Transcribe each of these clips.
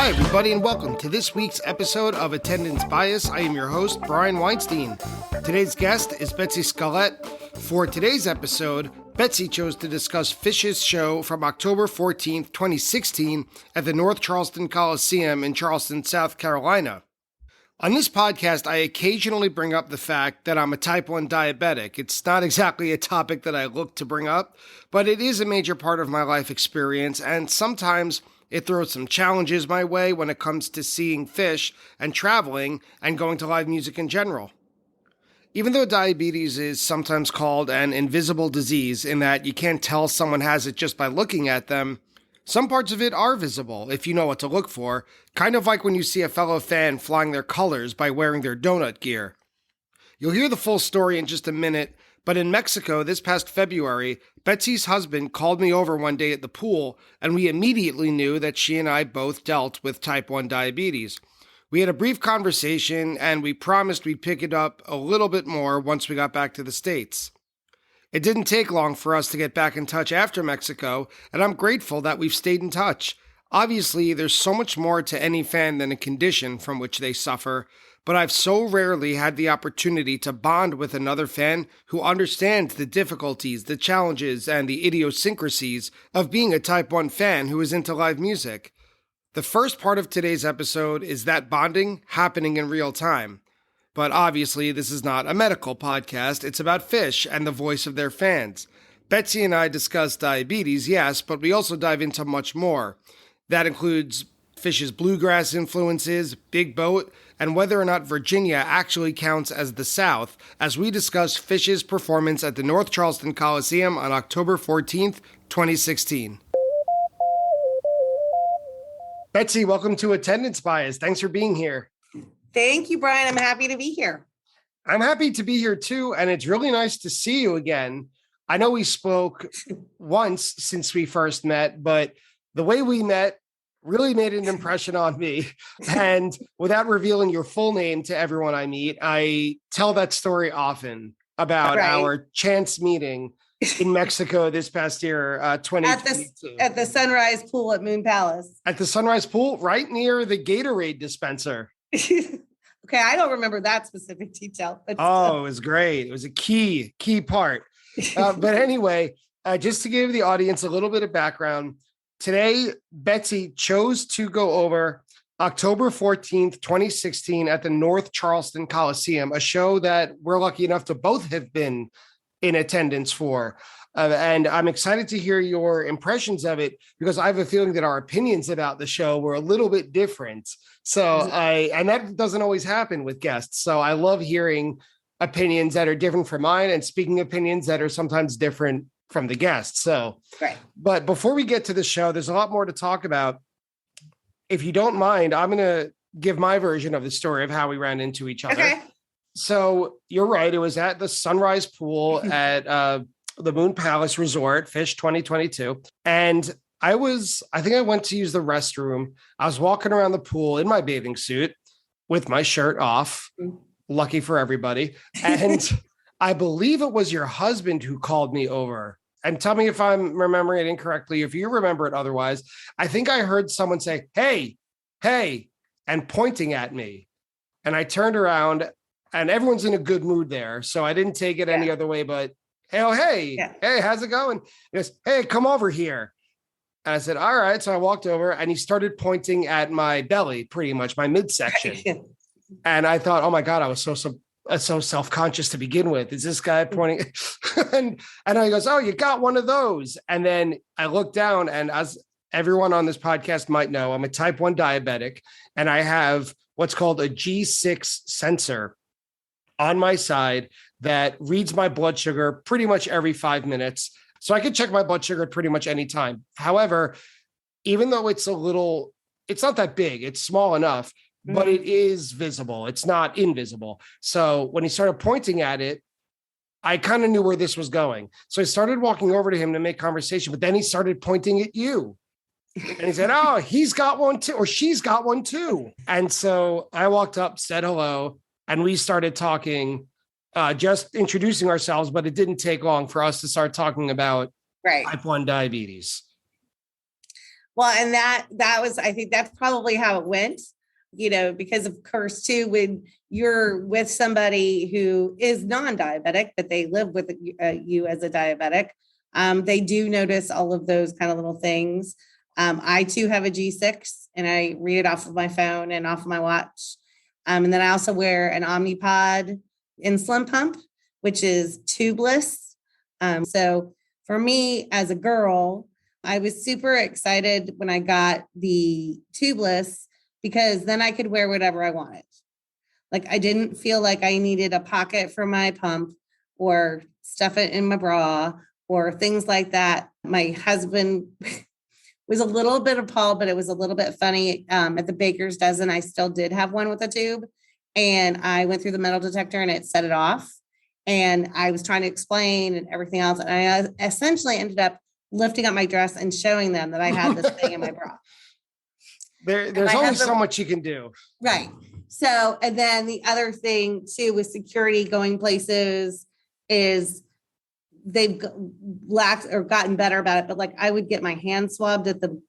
Hi, everybody, and welcome to this week's episode of Attendance Bias. I am your host, Brian Weinstein. Today's guest is Betsy Skalet. For today's episode, Betsy chose to discuss Phish's show from October 14th, 2016 at the North Charleston Coliseum in Charleston, South Carolina. On this podcast, I occasionally bring up the fact that I'm a type 1 diabetic. It's not exactly a topic that I look to bring up, but it is a major part of my life experience, and sometimes it throws some challenges my way when it comes to seeing Phish and traveling and going to live music in general. Even though diabetes is sometimes called an invisible disease in that you can't tell someone has it just by looking at them, some parts of it are visible if you know what to look for, kind of like when you see a fellow fan flying their colors by wearing their donut gear. You'll hear the full story in just a minute, but in Mexico this past February, Betsy's husband called me over one day at the pool, and we immediately knew that she and I both dealt with type 1 diabetes. We had a brief conversation, and we promised we'd pick it up a little bit more once we got back to the States. It didn't take long for us to get back in touch after Mexico, and I'm grateful that we've stayed in touch. Obviously, there's so much more to any fan than a condition from which they suffer, but I've so rarely had the opportunity to bond with another fan who understands the difficulties, the challenges, and the idiosyncrasies of being a type 1 fan who is into live music. The first part of today's episode is that bonding happening in real time. But obviously, this is not a medical podcast. It's about Phish and the voice of their fans. Betsy and I discuss diabetes, yes, but we also dive into much more. That includes Phish's bluegrass influences, Big Boat, and whether or not Virginia actually counts as the South, as we discuss Phish's performance at the North Charleston Coliseum on October 14th, 2016. Betsy, welcome to Attendance Bias. Thanks for being here. Thank you, Brian. I'm happy to be here. I'm happy to be here too, and it's really nice to see you again. I know we spoke once since we first met, but the way we met really made an impression on me. And without revealing your full name to everyone I meet, I tell that story often about our chance meeting in Mexico this past year, 2022. At the Sunrise Pool at Moon Palace. At the Sunrise Pool, right near the Gatorade dispenser. Okay, I don't remember that specific detail. It was great. It was a key part. But anyway, just to give the audience a little bit of background, today, Betsy chose to go over October 14th, 2016 at the North Charleston Coliseum, a show that we're lucky enough to both have been in attendance for. And I'm excited to hear your impressions of it because I have a feeling that our opinions about the show were a little bit different. And that doesn't always happen with guests. So I love hearing opinions that are different from mine and speaking opinions that are sometimes different from the guests. But before we get to the show, there's a lot more to talk about. If you don't mind, I'm going to give my version of the story of how we ran into each other. Okay. So you're right. It was at the Sunrise Pool at the Moon Palace Resort, Phish 2022. And I think I went to use the restroom. I was walking around the pool in my bathing suit with my shirt off. Lucky for everybody. And I believe it was your husband who called me over. And tell me if I'm remembering it incorrectly. If you remember it otherwise, I think I heard someone say, hey, and pointing at me. And I turned around and everyone's in a good mood there. So I didn't take it any other way, but hey, how's it going? He goes, hey, come over here. And I said, all right. So I walked over and he started pointing at my belly, pretty much my midsection. And I thought, oh my God, I was so self-conscious to begin with. Is this guy pointing? and he goes, oh, you got one of those. And then I looked down, and as everyone on this podcast might know, I'm a type 1 diabetic, and I have what's called a G6 sensor on my side that reads my blood sugar pretty much every 5 minutes. So I can check my blood sugar at pretty much any time. However, even though it's not that big, it's small enough, but it is visible. It's not invisible. So when he started pointing at it, I kind of knew where this was going. So I started walking over to him to make conversation, but then he started pointing at you. And he said, oh, he's got one too, or she's got one too. And so I walked up, said hello, and we started talking, just introducing ourselves, but it didn't take long for us to start talking about type 1 diabetes. Well, and that was, I think that's probably how it went, because of course too, when you're with somebody who is non-diabetic, but they live with you as a diabetic, they do notice all of those kind of little things. I too have a G6 and I read it off of my phone and off of my watch. And then I also wear an Omnipod insulin pump, which is tubeless. So for me as a girl, I was super excited when I got the tubeless because then I could wear whatever I wanted. Like I didn't feel like I needed a pocket for my pump or stuff it in my bra or things like that. My husband was a little bit appalled, but it was a little bit funny. At the baker's dozen, I still did have one with a tube. And I went through the metal detector and it set it off. And I was trying to explain and everything else. And I essentially ended up lifting up my dress and showing them that I had this thing in my bra. There's only so much you can do. Right. So, and then the other thing too with security going places is they've lacked or gotten better about it. But like I would get my hand swabbed at the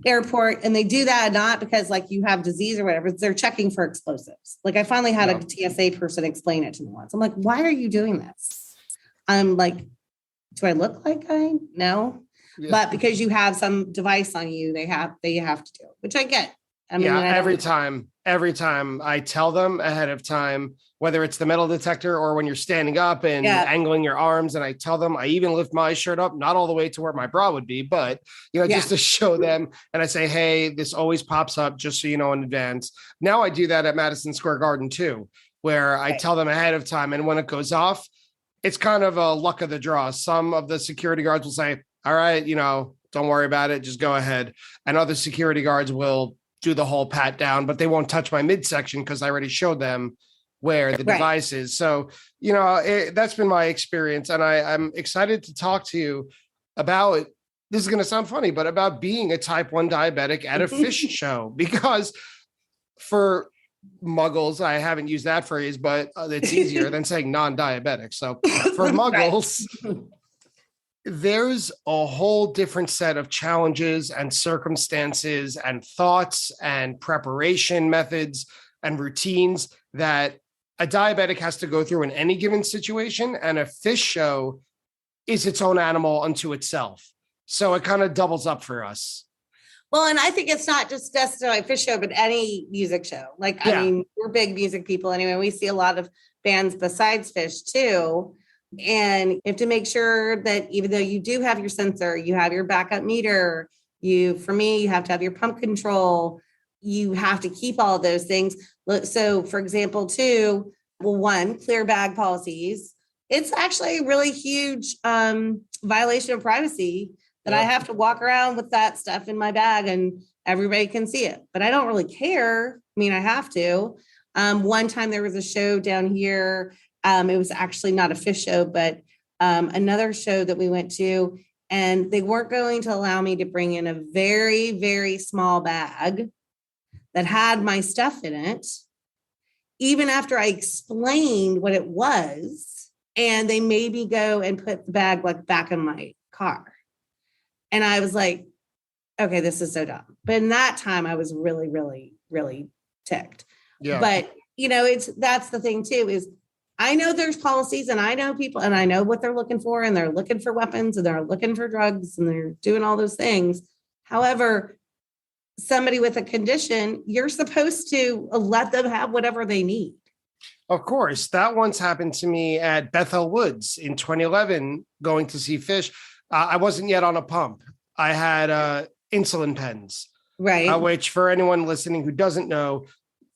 airport, and they do that not because like you have disease or whatever, they're checking for explosives. Like I finally had a TSA person explain it to me once. I'm like, why are you doing this? I'm like, do I look like I know? Yeah. But because you have some device on you, they have to do it, which I get. I mean, every time I tell them ahead of time, whether it's the metal detector or when you're standing up and angling your arms, and I tell them, I even lift my shirt up, not all the way to where my bra would be, but just to show them. And I say, hey, this always pops up just so you know in advance. Now I do that at Madison Square Garden too, where I tell them ahead of time. And when it goes off, it's kind of a luck of the draw. Some of the security guards will say, all right, don't worry about it, just go ahead. And other security guards will do the whole pat down, but they won't touch my midsection because I already showed them where the device is. So, that's been my experience. And I'm excited to talk to you about, this is going to sound funny, but about being a type 1 diabetic at a fish show, because for muggles, I haven't used that phrase, but it's easier than saying non-diabetic. So for muggles, there's a whole different set of challenges and circumstances and thoughts and preparation methods and routines that a diabetic has to go through in any given situation. And a fish show is its own animal unto itself. So it kind of doubles up for us. Well, and I think it's not just necessarily a fish show, but any music show. I mean, we're big music people anyway. We see a lot of bands besides fish too. And you have to make sure that even though you do have your sensor, you have your backup meter, for me, you have to have your pump control. You have to keep all of those things. So for example, too, one, clear bag policies. It's actually a really huge violation of privacy that I have to walk around with that stuff in my bag and everybody can see it, but I don't really care. I mean, I have to. One time there was a show down here. It was actually not a fish show, but another show that we went to, and they weren't going to allow me to bring in a very, very small bag that had my stuff in it, even after I explained what it was, and they made me go and put the bag back in my car. And I was like, okay, this is so dumb. But in that time, I was really, really, really ticked. Yeah. But, that's the thing too, is I know there's policies and I know people and I know what they're looking for, and they're looking for weapons and they're looking for drugs and they're doing all those things. However, somebody with a condition, you're supposed to let them have whatever they need. Of course. That once happened to me at Bethel Woods in 2011, going to see fish. I wasn't yet on a pump. I had insulin pens. Right. Which, for anyone listening who doesn't know,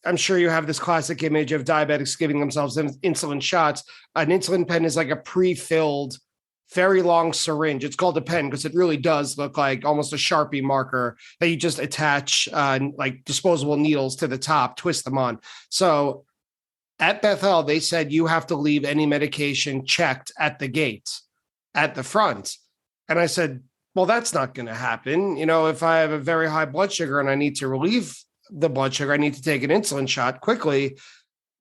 I'm sure you have this classic image of diabetics giving themselves insulin shots. An insulin pen is like a pre-filled, very long syringe. It's called a pen because it really does look like almost a Sharpie marker that you just attach like disposable needles to the top, twist them on. So at Bethel, they said you have to leave any medication checked at the gate, at the front. And I said, well, that's not going to happen. If I have a very high blood sugar and I need to relieve the blood sugar, I need to take an insulin shot quickly.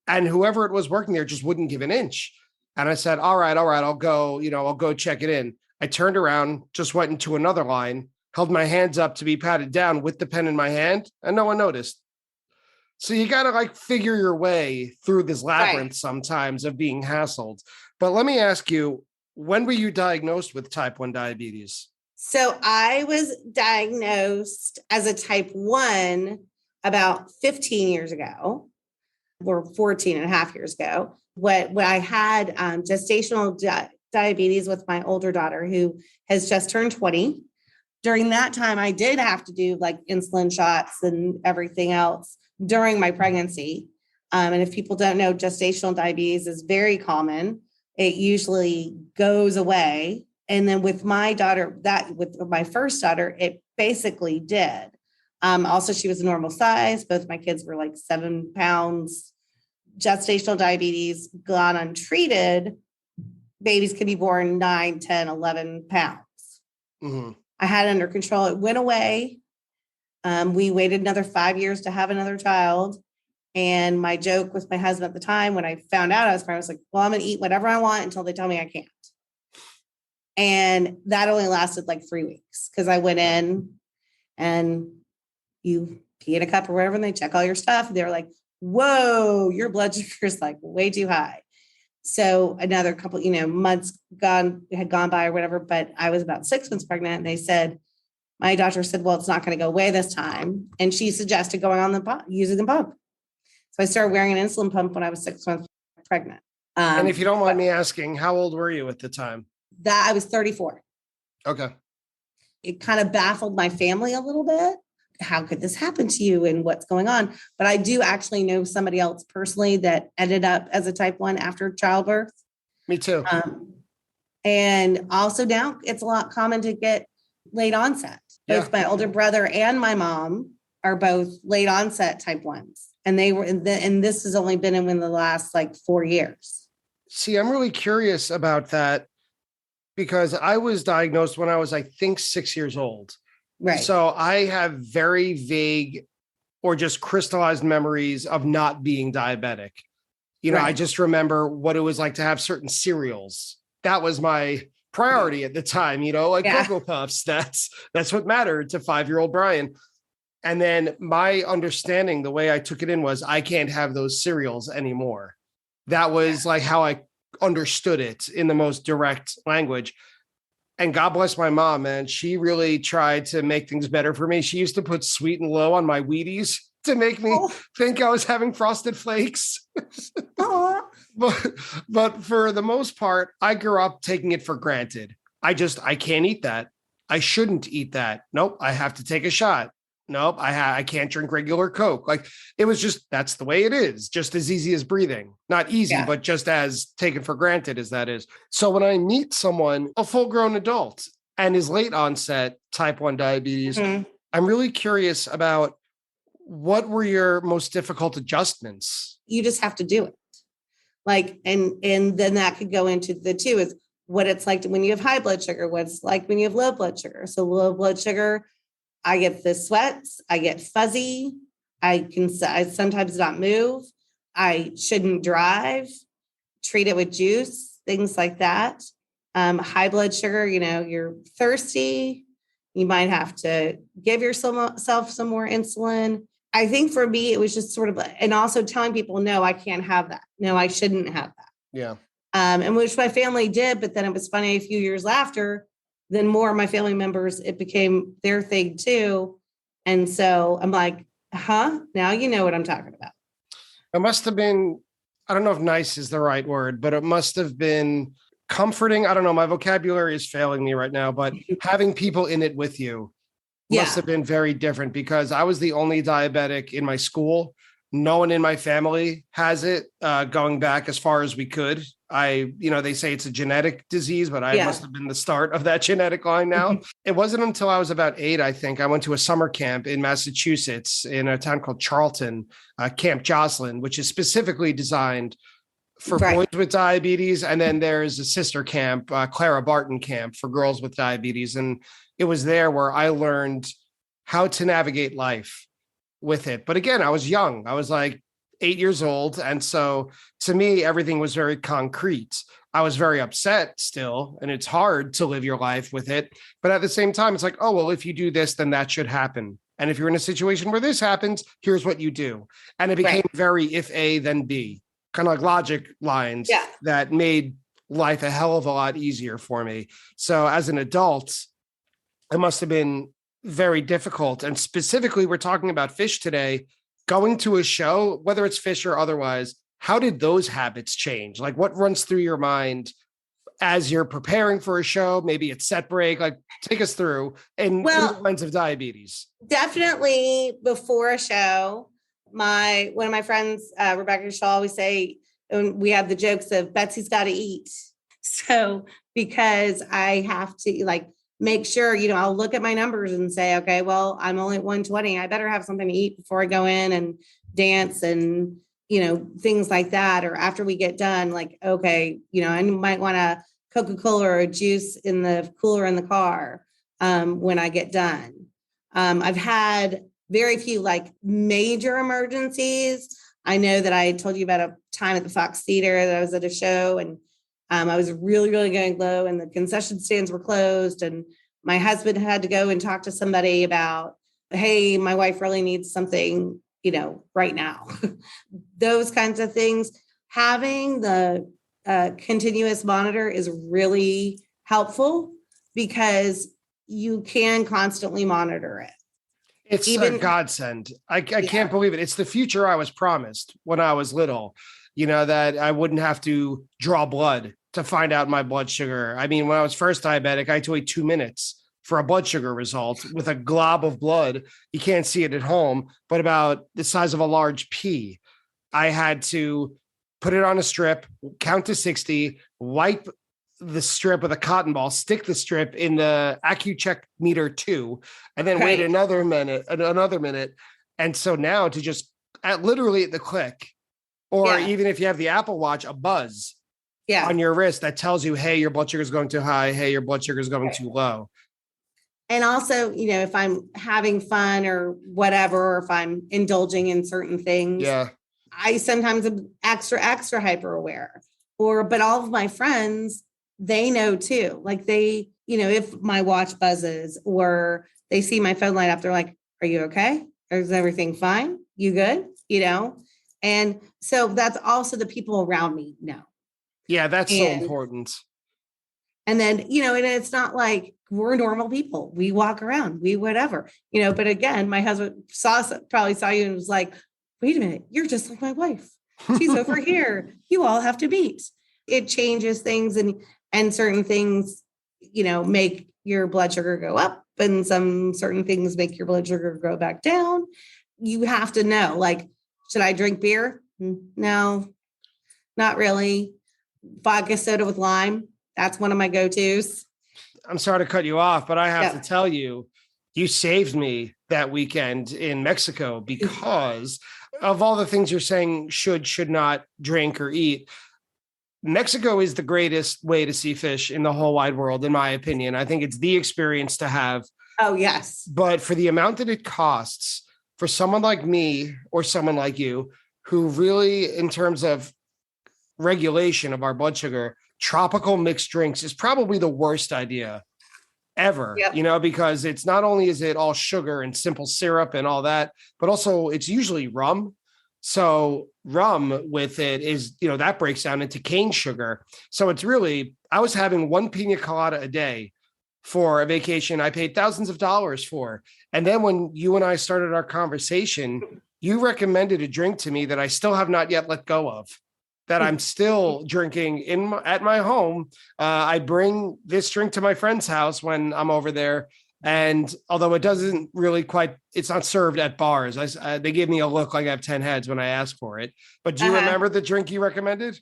And whoever it was working there just wouldn't give an inch. And I said, all right, I'll go check it in. I turned around, just went into another line, held my hands up to be patted down with the pen in my hand, and no one noticed. So you got to like figure your way through this labyrinth sometimes of being hassled. But let me ask you, when were you diagnosed with type 1 diabetes? So I was diagnosed as a type 1 about 15 years ago, or 14 and a half years ago. When I had gestational diabetes with my older daughter, who has just turned 20. During that time, I did have to do like insulin shots and everything else during my pregnancy. And if people don't know, gestational diabetes is very common. It usually goes away. And then with my daughter, with my first daughter, it basically did. Also, she was a normal size. Both my kids were like 7 pounds. Gestational diabetes gone untreated, babies can be born 9, 10, 11 pounds. Mm-hmm. I had it under control. It went away. We waited another 5 years to have another child. And my joke with my husband at the time, when I found out I was pregnant, I was like, well, I'm going to eat whatever I want until they tell me I can't. And that only lasted like 3 weeks because I went in and you pee in a cup or whatever, and they check all your stuff. And they were like, whoa, your blood sugar is like way too high. So another couple, months had gone by or whatever, but I was about 6 months pregnant. And they said, my doctor said, well, it's not going to go away this time. And she suggested going on the pump, using the pump. So I started wearing an insulin pump when I was 6 months pregnant. And if you don't mind me asking, how old were you at the time? That I was 34. Okay. It kind of baffled my family a little bit. How could this happen to you and what's going on? But I do actually know somebody else personally that ended up as a type 1 after childbirth. Me too. And also now it's a lot common to get late onset. Both my older brother and my mom are both late onset type 1s. And they were, and this has only been in the last like 4 years. See, I'm really curious about that because I was diagnosed when I was, I think, 6 years old. Right. So I have very vague or just crystallized memories of not being diabetic. I just remember what it was like to have certain cereals. That was my priority at the time, like Cocoa Puffs. That's what mattered to 5-year-old Brian. And then my understanding, the way I took it in was I can't have those cereals anymore. That was like how I understood it in the most direct language. And God bless my mom, man. She really tried to make things better for me. She used to put Sweet and Low on my Wheaties to make me think I was having Frosted Flakes. But for the most part, I grew up taking it for granted. I can't eat that. I shouldn't eat that. Nope. I have to take a shot. Nope. I can't drink regular Coke. Like it was just, that's the way it is. Just as easy as breathing. Not easy, but just as taken for granted as that is. So when I meet someone, a full grown adult and is late onset type 1 diabetes, I'm really curious about what were your most difficult adjustments? You just have to do it. Like, and then that could go into the two is what it's like when you have high blood sugar, what it's like when you have low blood sugar. So low blood sugar, I get the sweats, I get fuzzy. I sometimes not move. I shouldn't drive, treat it with juice, things like that. High blood sugar, you're thirsty. You might have to give yourself some more insulin. I think for me, it was just sort of, and also telling people, no, I can't have that. No, I shouldn't have that. Yeah. And which my family did. But then it was funny, a few years after, then more of my family members, it became their thing too. And so I'm like, now you know what I'm talking about. It must have been, I don't know if nice is the right word, but it must have been comforting. I don't know. My vocabulary is failing me right now, but having people in it with you must have been very different because I was the only diabetic in my school. No one in my family has it, going back as far as we could. They say it's a genetic disease, but I must have been the start of that genetic line now. It wasn't until I was about 8, I think, I went to a summer camp in Massachusetts in a town called Charleston, Camp Jocelyn, which is specifically designed for boys with diabetes. And then there's a sister camp, Clara Barton Camp, for girls with diabetes. And it was there where I learned how to navigate life with it. But again, I was young. I was like 8 years old. And so to me, everything was very concrete. I was very upset still, and it's hard to live your life with it. But at the same time, it's like, oh, well, if you do this, then that should happen. And if you're in a situation where this happens, here's what you do. And it became very if A, then B, kind of like logic lines that made life a hell of a lot easier for me. So as an adult, it must have been very difficult. And specifically, we're talking about fish today. Going to a show, whether it's fish or otherwise, how did those habits change? Like, what runs through your mind as you're preparing for a show? Maybe it's set break. Like, take us through in the lens of diabetes. Definitely before a show, one of my friends, Rebecca, she'll always say, and we have the jokes of Betsy's got to eat. So because I have to make sure, I'll look at my numbers and say, okay, well, I'm only at 120. I better have something to eat before I go in and dance and, things like that. Or after we get done, okay, I might want a Coca-Cola or a juice in the cooler in the car when I get done. I've had very few major emergencies. I know that I told you about a time at the Fox Theater that I was at a show and I was really, really going low and the concession stands were closed. And my husband had to go and talk to somebody about, hey, my wife really needs something, right now. Those kinds of things. Having the continuous monitor is really helpful because you can constantly monitor it. It's a godsend. I can't believe it. It's the future I was promised when I was little, that I wouldn't have to draw blood to find out my blood sugar. I mean, when I was first diabetic, I had to wait 2 minutes for a blood sugar result with a glob of blood. You can't see it at home, but about the size of a large pea. I had to put it on a strip, count to 60, wipe the strip with a cotton ball, stick the strip in the AccuCheck meter 2, and then wait another minute. And so now to just literally at the click, or even if you have the Apple Watch, a buzz on your wrist that tells you, hey, your blood sugar is going too high. Hey, your blood sugar is going too low. And also, if I'm having fun or whatever, or if I'm indulging in certain things, I sometimes am extra hyper aware. But all of my friends, they know too. They, if my watch buzzes or they see my phone light up, they're like, are you okay? Is everything fine? You good? And so that's also the people around me know. Yeah, that's so important. And then, and it's not like we're normal people. We walk around, we whatever, but again, my husband probably saw you and was like, wait a minute, you're just like my wife. She's over here. You all have to meet. It changes things and certain things, make your blood sugar go up and some certain things make your blood sugar go back down. You have to know, should I drink beer? No, not really. Vodka soda with lime. That's one of my go-tos. I'm sorry to cut you off, but I have to tell you, you saved me that weekend in Mexico because of all the things you're saying, should not drink or eat. Mexico is the greatest way to see fish in the whole wide world, in my opinion. I think it's the experience to have. Oh, yes. But for the amount that it costs for someone like me or someone like you, who really, in terms of regulation of our blood sugar, tropical mixed drinks is probably the worst idea ever, because it's not only is it all sugar and simple syrup and all that, but also it's usually rum. So rum with it is, that breaks down into cane sugar. So it's really, I was having one pina colada a day for a vacation I paid thousands of dollars for. And then when you and I started our conversation, you recommended a drink to me that I still have not yet let go of, that I'm still drinking at my home. I bring this drink to my friend's house when I'm over there. And although it doesn't really it's not served at bars. They give me a look like I have 10 heads when I ask for it. But do you remember the drink you recommended?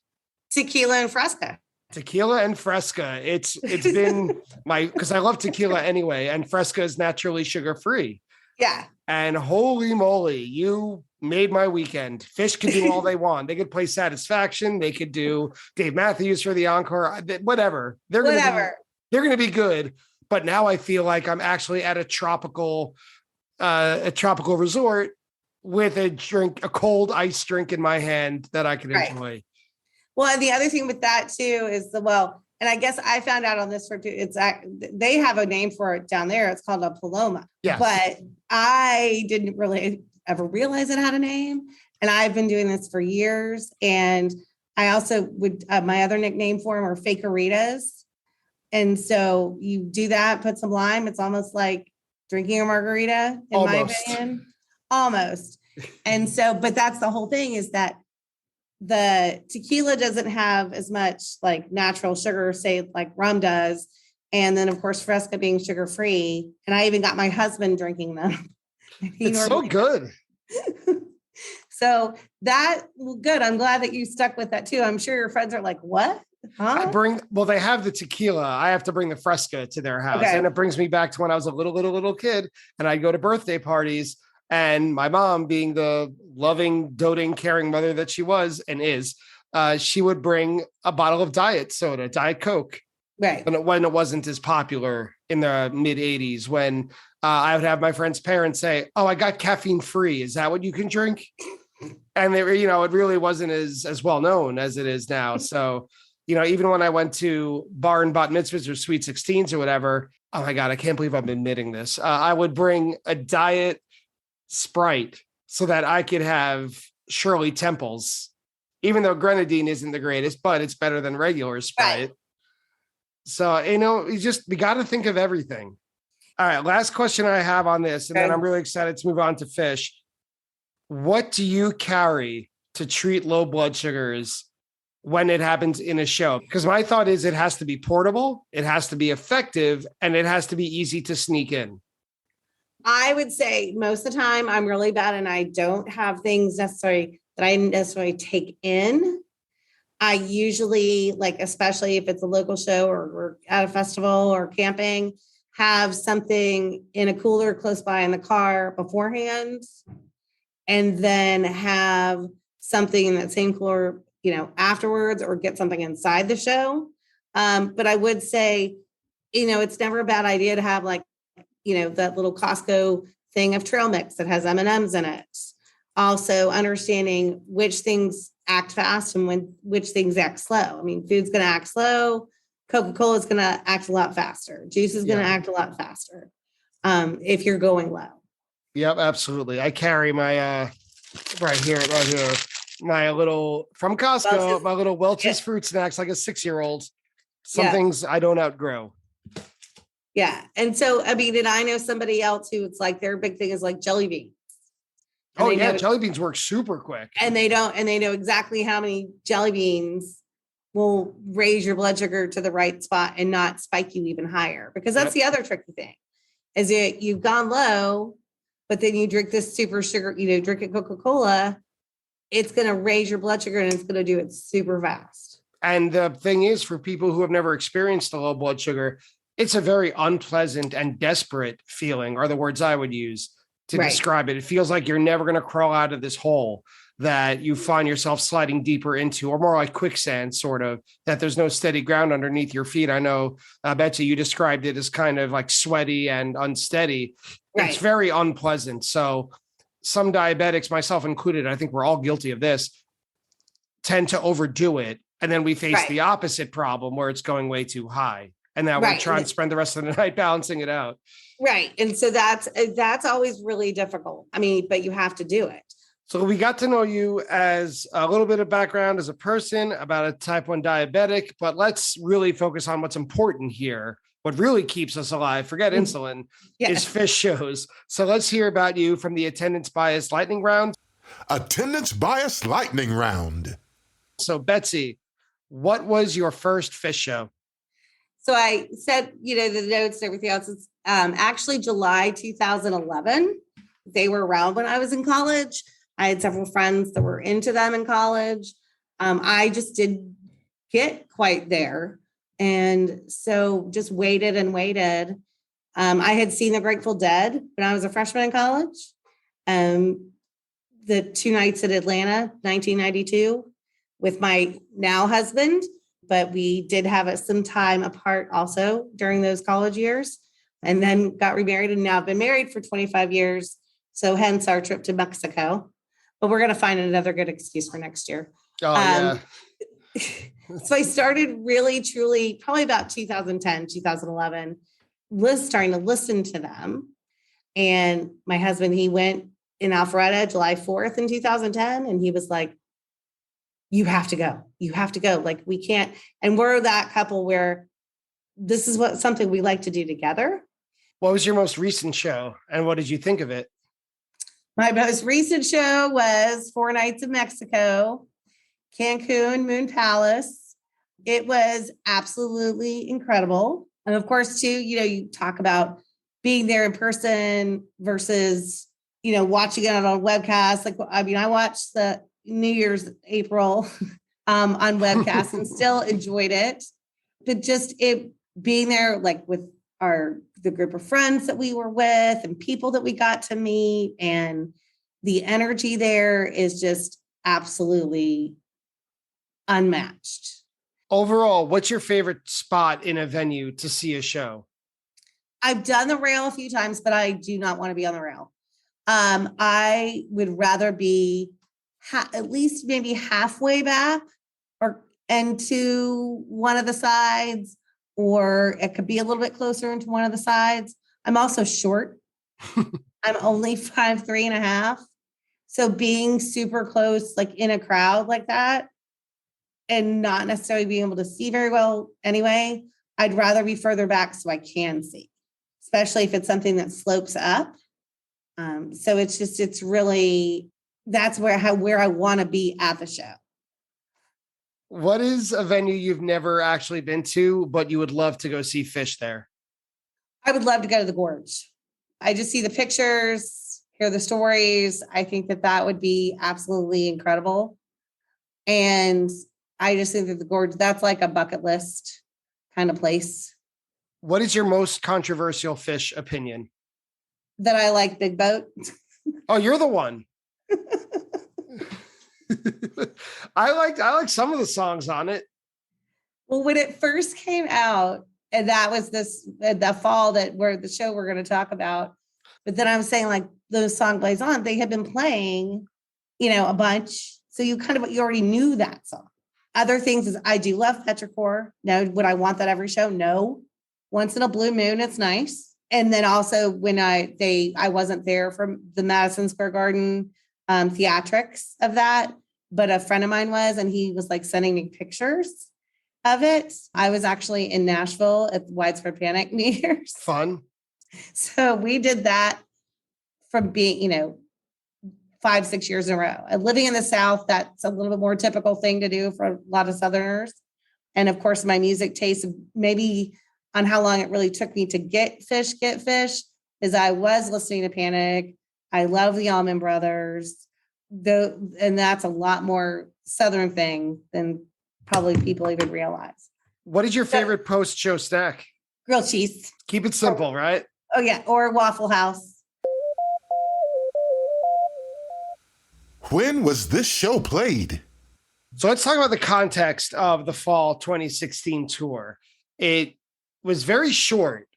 Tequila and Fresca. Tequila and Fresca. It's been because I love tequila anyway. And Fresca is naturally sugar-free. Yeah. And holy moly, you made my weekend. Fish can do all they want. They could play Satisfaction. They could do Dave Matthews for the encore, whatever. They're going to be good. But now I feel like I'm actually at a tropical resort with a cold ice drink in my hand that I could Right. enjoy. Well, and the other thing with that too is and I guess I found out on this trip too, they have a name for it down there. It's called a Paloma. Yes. But I didn't really ever realize it had a name. And I've been doing this for years. And I also would, my other nickname for them are Fakeritas. And so you do that, put some lime. It's almost like drinking a margarita, in my opinion. Almost. And so, but that's the whole thing, is that the tequila doesn't have as much like natural sugar, say like rum does. And then of course, Fresca being sugar-free. And I even got my husband drinking them. It's so good. So good. I'm glad that you stuck with that too. I'm sure your friends are like, what? Huh? They have the tequila. I have to bring the Fresca to their house. Okay. And it brings me back to when I was a little kid and I'd go to birthday parties. And my mom, being the loving, doting, caring mother that she was and is, she would bring a bottle of diet soda, Diet Coke. Right. When it wasn't as popular in the mid 80s, when I would have my friends' parents say, "Oh, I got caffeine free. Is that what you can drink?" And they, it really wasn't as well known as it is now. So, even when I went to bar and bat mitzvahs or sweet 16s or whatever, oh my God, I can't believe I'm admitting this. I would bring a diet Sprite so that I could have Shirley Temples, even though grenadine isn't the greatest, but it's better than regular Sprite. Right. So, we got to think of everything. All right. Last question I have on this, and then I'm really excited to move on to fish. What do you carry to treat low blood sugars when it happens in a show? Because my thought is it has to be portable, it has to be effective, and it has to be easy to sneak in. I would say most of the time I'm really bad and I don't have things necessarily that I necessarily take in. I usually, like, especially if it's a local show or we're at a festival or camping, have something in a cooler close by in the car beforehand, and then have something in that same cooler, afterwards, or get something inside the show. But I would say, it's never a bad idea to have that little Costco thing of trail mix that has M&Ms in it. Also understanding which things act fast and which things act slow. I mean, food's going to act slow. Coca-Cola is going to act a lot faster. Juice is going to act a lot faster if you're going low. Yep, absolutely. I carry my right here, my little from Costco, Welch's. My little Welch's fruit snacks, like a 6-year-old. Some things I don't outgrow. Yeah. And so, I mean, and I know somebody else who it's like their big thing is like jelly beans. And jelly beans work super quick. And they know exactly how many jelly beans will raise your blood sugar to the right spot and not spike you even higher. Because that's the other tricky thing, is you've gone low, but then you drink this super sugar, drink a Coca-Cola, it's going to raise your blood sugar and it's going to do it super fast. And the thing is, for people who have never experienced a low blood sugar, it's a very unpleasant and desperate feeling, are the words I would use to describe it. It feels like you're never going to crawl out of this hole that you find yourself sliding deeper into, or more like quicksand, sort of, that there's no steady ground underneath your feet. I know, Betsy, you described it as kind of like sweaty and unsteady. Right. It's very unpleasant. So some diabetics, myself included, I think we're all guilty of this, tend to overdo it. And then we face the opposite problem where it's going way too high. And now we're trying to spend the rest of the night balancing it out. Right. And so that's always really difficult. I mean, but you have to do it. So we got to know you as a little bit of background as a person, about a type 1 diabetic, but let's really focus on what's important here. What really keeps us alive, forget insulin, is fish shows. So let's hear about you from the attendance bias lightning round. Attendance bias lightning round. So Betsy, what was your first fish show? So I said, the notes and everything else. It's actually July 2011. They were around when I was in college. I had several friends that were into them in college. I just didn't get quite there. And so just waited and waited. I had seen the Grateful Dead when I was a freshman in college. The 2 nights at Atlanta, 1992, with my now husband. But we did have some time apart also during those college years, and then got remarried, and now I've been married for 25 years. So hence our trip to Mexico. But we're going to find another good excuse for next year. Oh, yeah. So I started really, truly, probably about 2010, 2011, starting to listen to them. And my husband, he went in Alpharetta July 4th in 2010. And he was like, you have to go. You have to go. Like, we can't. And we're that couple where this is something we like to do together. What was your most recent show and what did you think of it? My most recent show was 4 nights in Mexico, Cancun, Moon Palace. It was absolutely incredible. And of course, too, you talk about being there in person versus, watching it on a webcast. Like, I watched the New Year's April on webcast and still enjoyed it. But just it being there, like with the group of friends that we were with and people that we got to meet, and the energy there is just absolutely unmatched. Overall, what's your favorite spot in a venue to see a show? I've done the rail a few times, but I do not want to be on the rail. I would rather be at least maybe halfway back and to one of the sides, or it could be a little bit closer into one of the sides. I'm also short. I'm only 5'3.5". So being super close, like in a crowd like that, and not necessarily being able to see very well anyway, I'd rather be further back so I can see, especially if it's something that slopes up. So it's really, that's where I want to be at the show. What is a venue you've never actually been to, but you would love to go see Phish there? I would love to go to the Gorge. I just see the pictures, hear the stories. I think that would be absolutely incredible. And I just think that the Gorge, that's like a bucket list kind of place. What is your most controversial Phish opinion? That I like Big Boat. Oh, you're the one. I like some of the songs on it. Well, when it first came out, and that was the fall where the show we're going to talk about. But then I'm saying, like, those song plays on, they had been playing, a bunch. So you already knew that song. Other things is I do love Petrichor. Now, would I want that every show? No. Once in a blue moon, it's nice. And then also when I wasn't there for the Madison Square Garden theatrics of that, but a friend of mine was, and he was like sending me pictures of it. I was actually in Nashville at Widespread Panic New Year's. Fun. So we did that from being, 5-6 years in a row. And living in the South, that's a little bit more typical thing to do for a lot of Southerners. And of course, my music taste, maybe on how long it really took me to get Phish, is I was listening to Panic. I love the Allman Brothers. And that's a lot more Southern thing than probably people even realize. What is your favorite post-show snack? Grilled cheese. Keep it simple, right? Oh, yeah. Or Waffle House. When was this show played? So let's talk about the context of the fall 2016 tour. It was very short.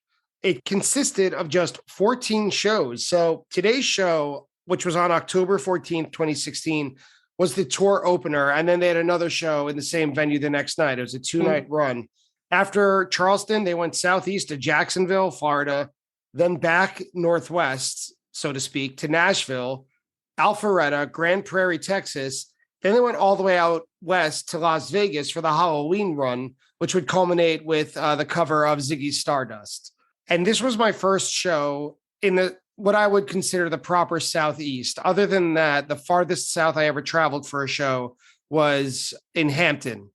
It consisted of just 14 shows. So today's show, which was on October 14th, 2016, was the tour opener. And then they had another show in the same venue the next night. It was a 2-night run. After Charleston, they went southeast to Jacksonville, Florida, then back northwest, so to speak, to Nashville, Alpharetta, Grand Prairie, Texas. Then they went all the way out west to Las Vegas for the Halloween run, which would culminate with the cover of Ziggy's Stardust. And this was my first show in what I would consider the proper Southeast. Other than that, the farthest south I ever traveled for a show was in Hampton,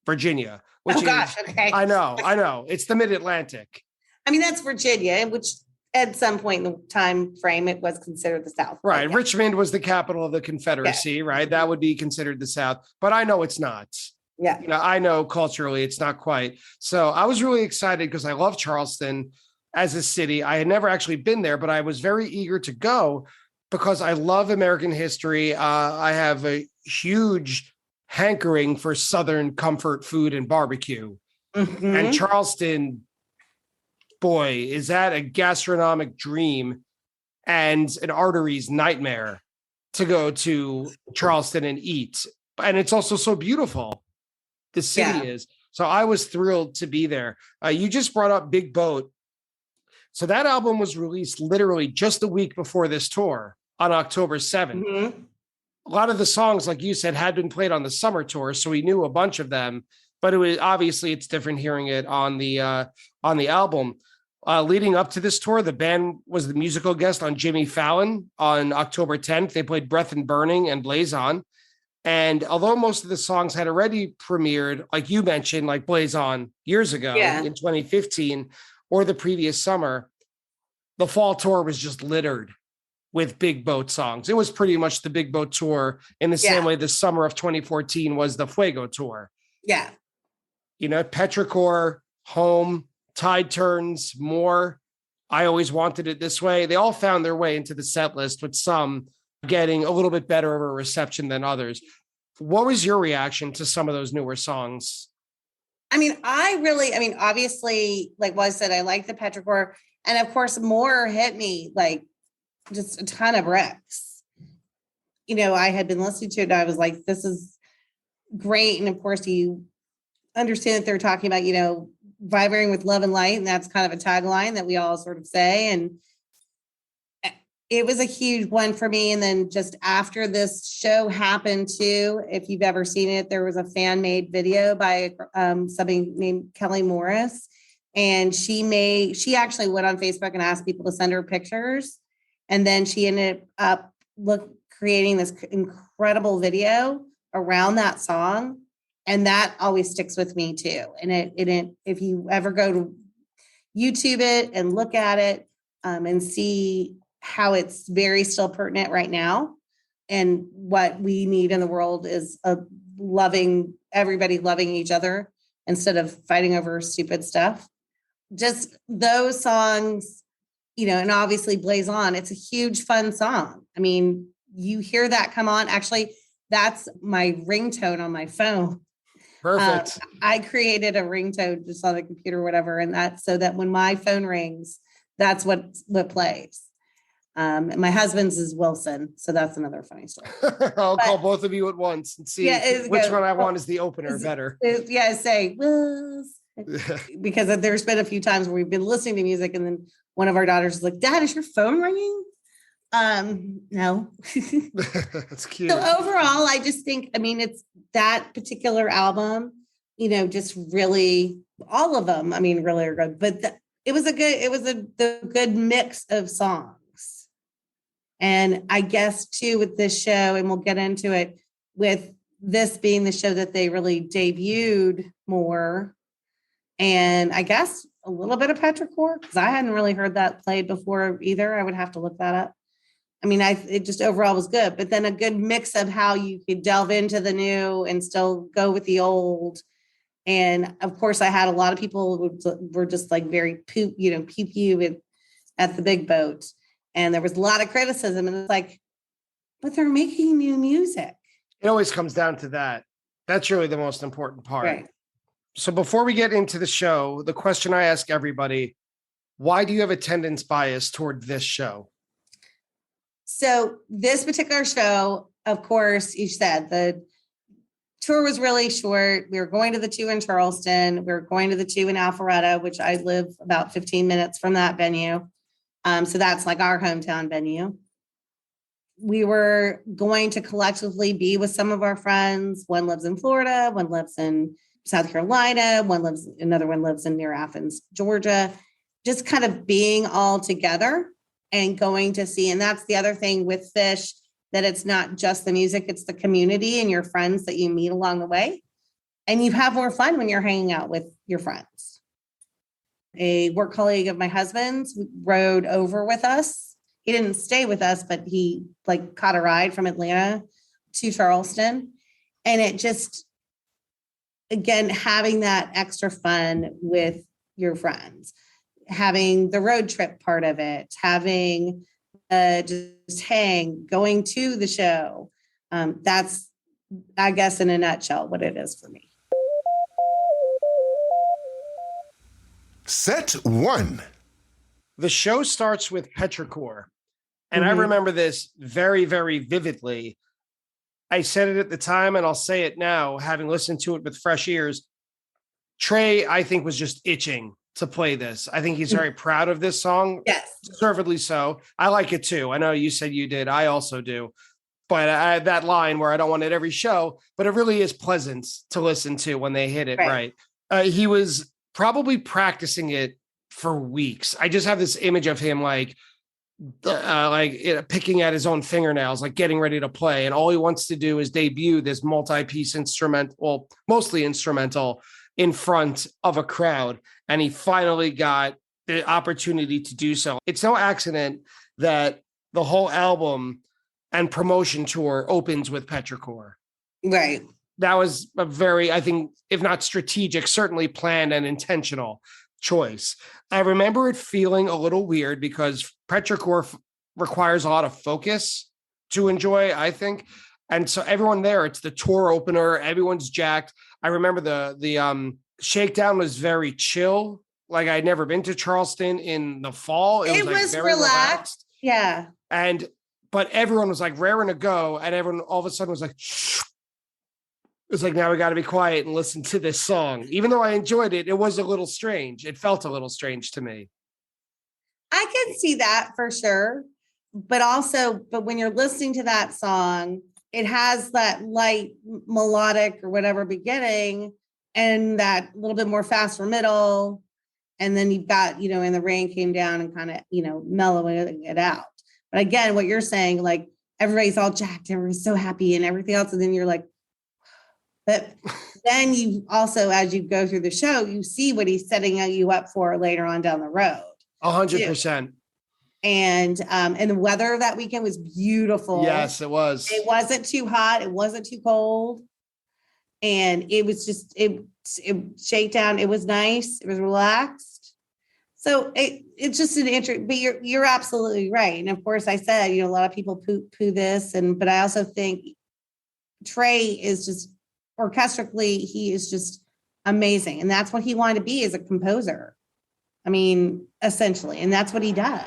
Virginia. Which okay. I know. It's the Mid-Atlantic. I mean, that's Virginia, which at some point in the time frame, it was considered the South. Right. Yeah. Richmond was the capital of the Confederacy, right? That would be considered the South, but I know it's not. Yeah. I know culturally it's not quite. So I was really excited because I love Charleston as a city. I had never actually been there, but I was very eager to go because I love American history. I have a huge hankering for Southern comfort food and barbecue. Mm-hmm. And Charleston, boy, is that a gastronomic dream. and an artery's nightmare to go to Charleston and eat. And it's also so beautiful. The city is. So I was thrilled to be there. You just brought up Big Boat. So that album was released literally just a week before this tour on October 7th. Mm-hmm. A lot of the songs, like you said, had been played on the summer tour, so we knew a bunch of them. But it was obviously it's different hearing it on the album. Leading up to this tour, the band was the musical guest on Jimmy Fallon on October 10th. They played Breath and Burning and Blaze On. And although most of the songs had already premiered, like you mentioned, like Blaze On years ago in 2015 or the previous summer, the fall tour was just littered with Big Boat songs. It was pretty much the Big Boat tour in the same way the summer of 2014 was the Fuego tour. Yeah. You know, Petrichor, Home, Tide Turns, More. I Always Wanted It This Way. They all found their way into the set list, with some getting a little bit better of a reception than others. What was your reaction to some of those newer songs? I mean, obviously, like what I said, I like the Petrichor. And of course, More hit me like just a ton of bricks. You know, I had been listening to it and I was like, this is great. And of course, you understand that they're talking about, you know, vibrating with love and light. And that's kind of a tagline that we all sort of say. And it was a huge one for me. And then just after this show happened too, if you've ever seen it, there was a fan made video by somebody named Kelly Morris. And she actually went on Facebook and asked people to send her pictures. And then she ended up creating this incredible video around that song. And that always sticks with me too. And it if you ever go to YouTube it and look at it and see how it's still pertinent right now. And what we need in the world is everybody loving each other instead of fighting over stupid stuff. Just those songs, you know, and obviously Blaze On, it's a huge fun song. I mean, you hear that come on. Actually, that's my ringtone on my phone. Perfect. I created a ringtone just on the computer or whatever. And that's so that when my phone rings, that's what plays. My husband's is Wilson. So that's another funny story. I'll call both of you at once and see which one I want is the opener better. Say Wilson. Because there's been a few times where we've been listening to music and then one of our daughters is like, Dad, is your phone ringing? No. That's cute. So overall, I just think, I mean, it's that particular album, you know, just really all of them, I mean, really are good, but it was a good mix of songs. And I guess too, with this show, and we'll get into it, with this being the show that they really debuted more. And I guess a little bit of Petrichor, because I hadn't really heard that played before either. I would have to look that up. I mean, it just overall was good, but then a good mix of how you could delve into the new and still go with the old. And of course, I had a lot of people who were just like very pew at the Big Boat. And there was a lot of criticism, and it's like, but they're making new music. It always comes down to that. That's really the most important part. Right. So before we get into the show, the question I ask everybody, why do you have attendance bias toward this show? So this particular show, of course, you said the tour was really short. We were going to the two in Charleston. We were going to the two in Alpharetta, which I live about 15 minutes from that venue. So that's like our hometown venue. We were going to collectively be with some of our friends. One lives in Florida, one lives in South Carolina, another one lives in near Athens, Georgia, just kind of being all together and going to see. And that's the other thing with Fish, that it's not just the music, it's the community and your friends that you meet along the way. And you have more fun when you're hanging out with your friends. A work colleague of my husband's rode over with us. He didn't stay with us, but he caught a ride from Atlanta to Charleston. And it just, again, having that extra fun with your friends, having the road trip part of it, having just going to the show. That's, I guess, in a nutshell, what it is for me. Set 1. The show starts with Petrichor. And I remember this very, very vividly. I said it at the time, and I'll say it now, having listened to it with fresh ears. Trey, I think, was just itching to play this. I think he's very proud of this song. Yes. Deservedly so. I like it too. I know you said you did. I also do. But I had that line where I don't want it every show, but it really is pleasant to listen to when they hit it right. He was probably practicing it for weeks. I just have this image of him picking at his own fingernails, like getting ready to play. And all he wants to do is debut this multi-piece mostly instrumental in front of a crowd. And he finally got the opportunity to do so. It's no accident that the whole album and promotion tour opens with Petrichor. Right. That was a very, I think, if not strategic, certainly planned and intentional choice. I remember it feeling a little weird because Petrichor requires a lot of focus to enjoy, I think. And so everyone there, it's the tour opener, everyone's jacked. I remember the shakedown was very chill. Like I'd never been to Charleston in the fall. It was very relaxed. Yeah. But everyone was like raring to go. And everyone all of a sudden was like, it's like, now we got to be quiet and listen to this song. Even though I enjoyed it, it was a little strange. It felt a little strange to me. I can see that for sure. But when you're listening to that song, it has that light melodic or whatever beginning and that little bit more faster middle. And then you've got, and the rain came down and kind of, mellowing it out. But again, what you're saying, like everybody's all jacked, everybody's so happy and everything else. And then you're like, but then you also, as you go through the show, you see what he's setting you up for later on down the road. 100%. And the weather that weekend was beautiful. Yes, it was. It wasn't too hot. It wasn't too cold. And it was just, it shakedown. It was nice. It was relaxed. So it's just an interesting, but you're absolutely right. And of course I said, a lot of people poo this, but I also think Trey is just orchestrically, he is just amazing. And that's what he wanted to be as a composer. I mean, essentially, and that's what he does.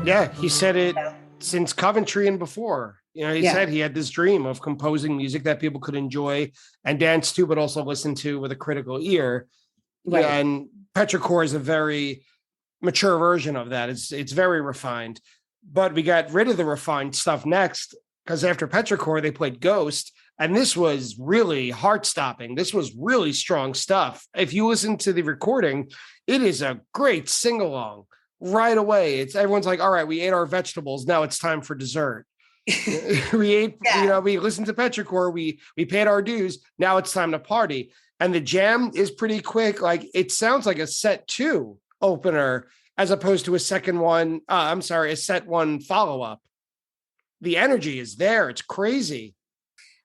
Yeah, he said it since Coventry and before. He said he had this dream of composing music that people could enjoy and dance to, but also listen to with a critical ear. Right. Yeah, and Petrichor is a very mature version of that. It's very refined. But we got rid of the refined stuff next because after Petrichor, they played Ghost. And this was really heart-stopping. This was really strong stuff. If you listen to the recording, it is a great sing-along. Right away, everyone's like, all right, we ate our vegetables. Now it's time for dessert. We ate, we listened to Petrichor. We paid our dues. Now it's time to party. And the jam is pretty quick. Like it sounds like a set 2 opener as opposed to a set 1 follow-up. The energy is there. It's crazy.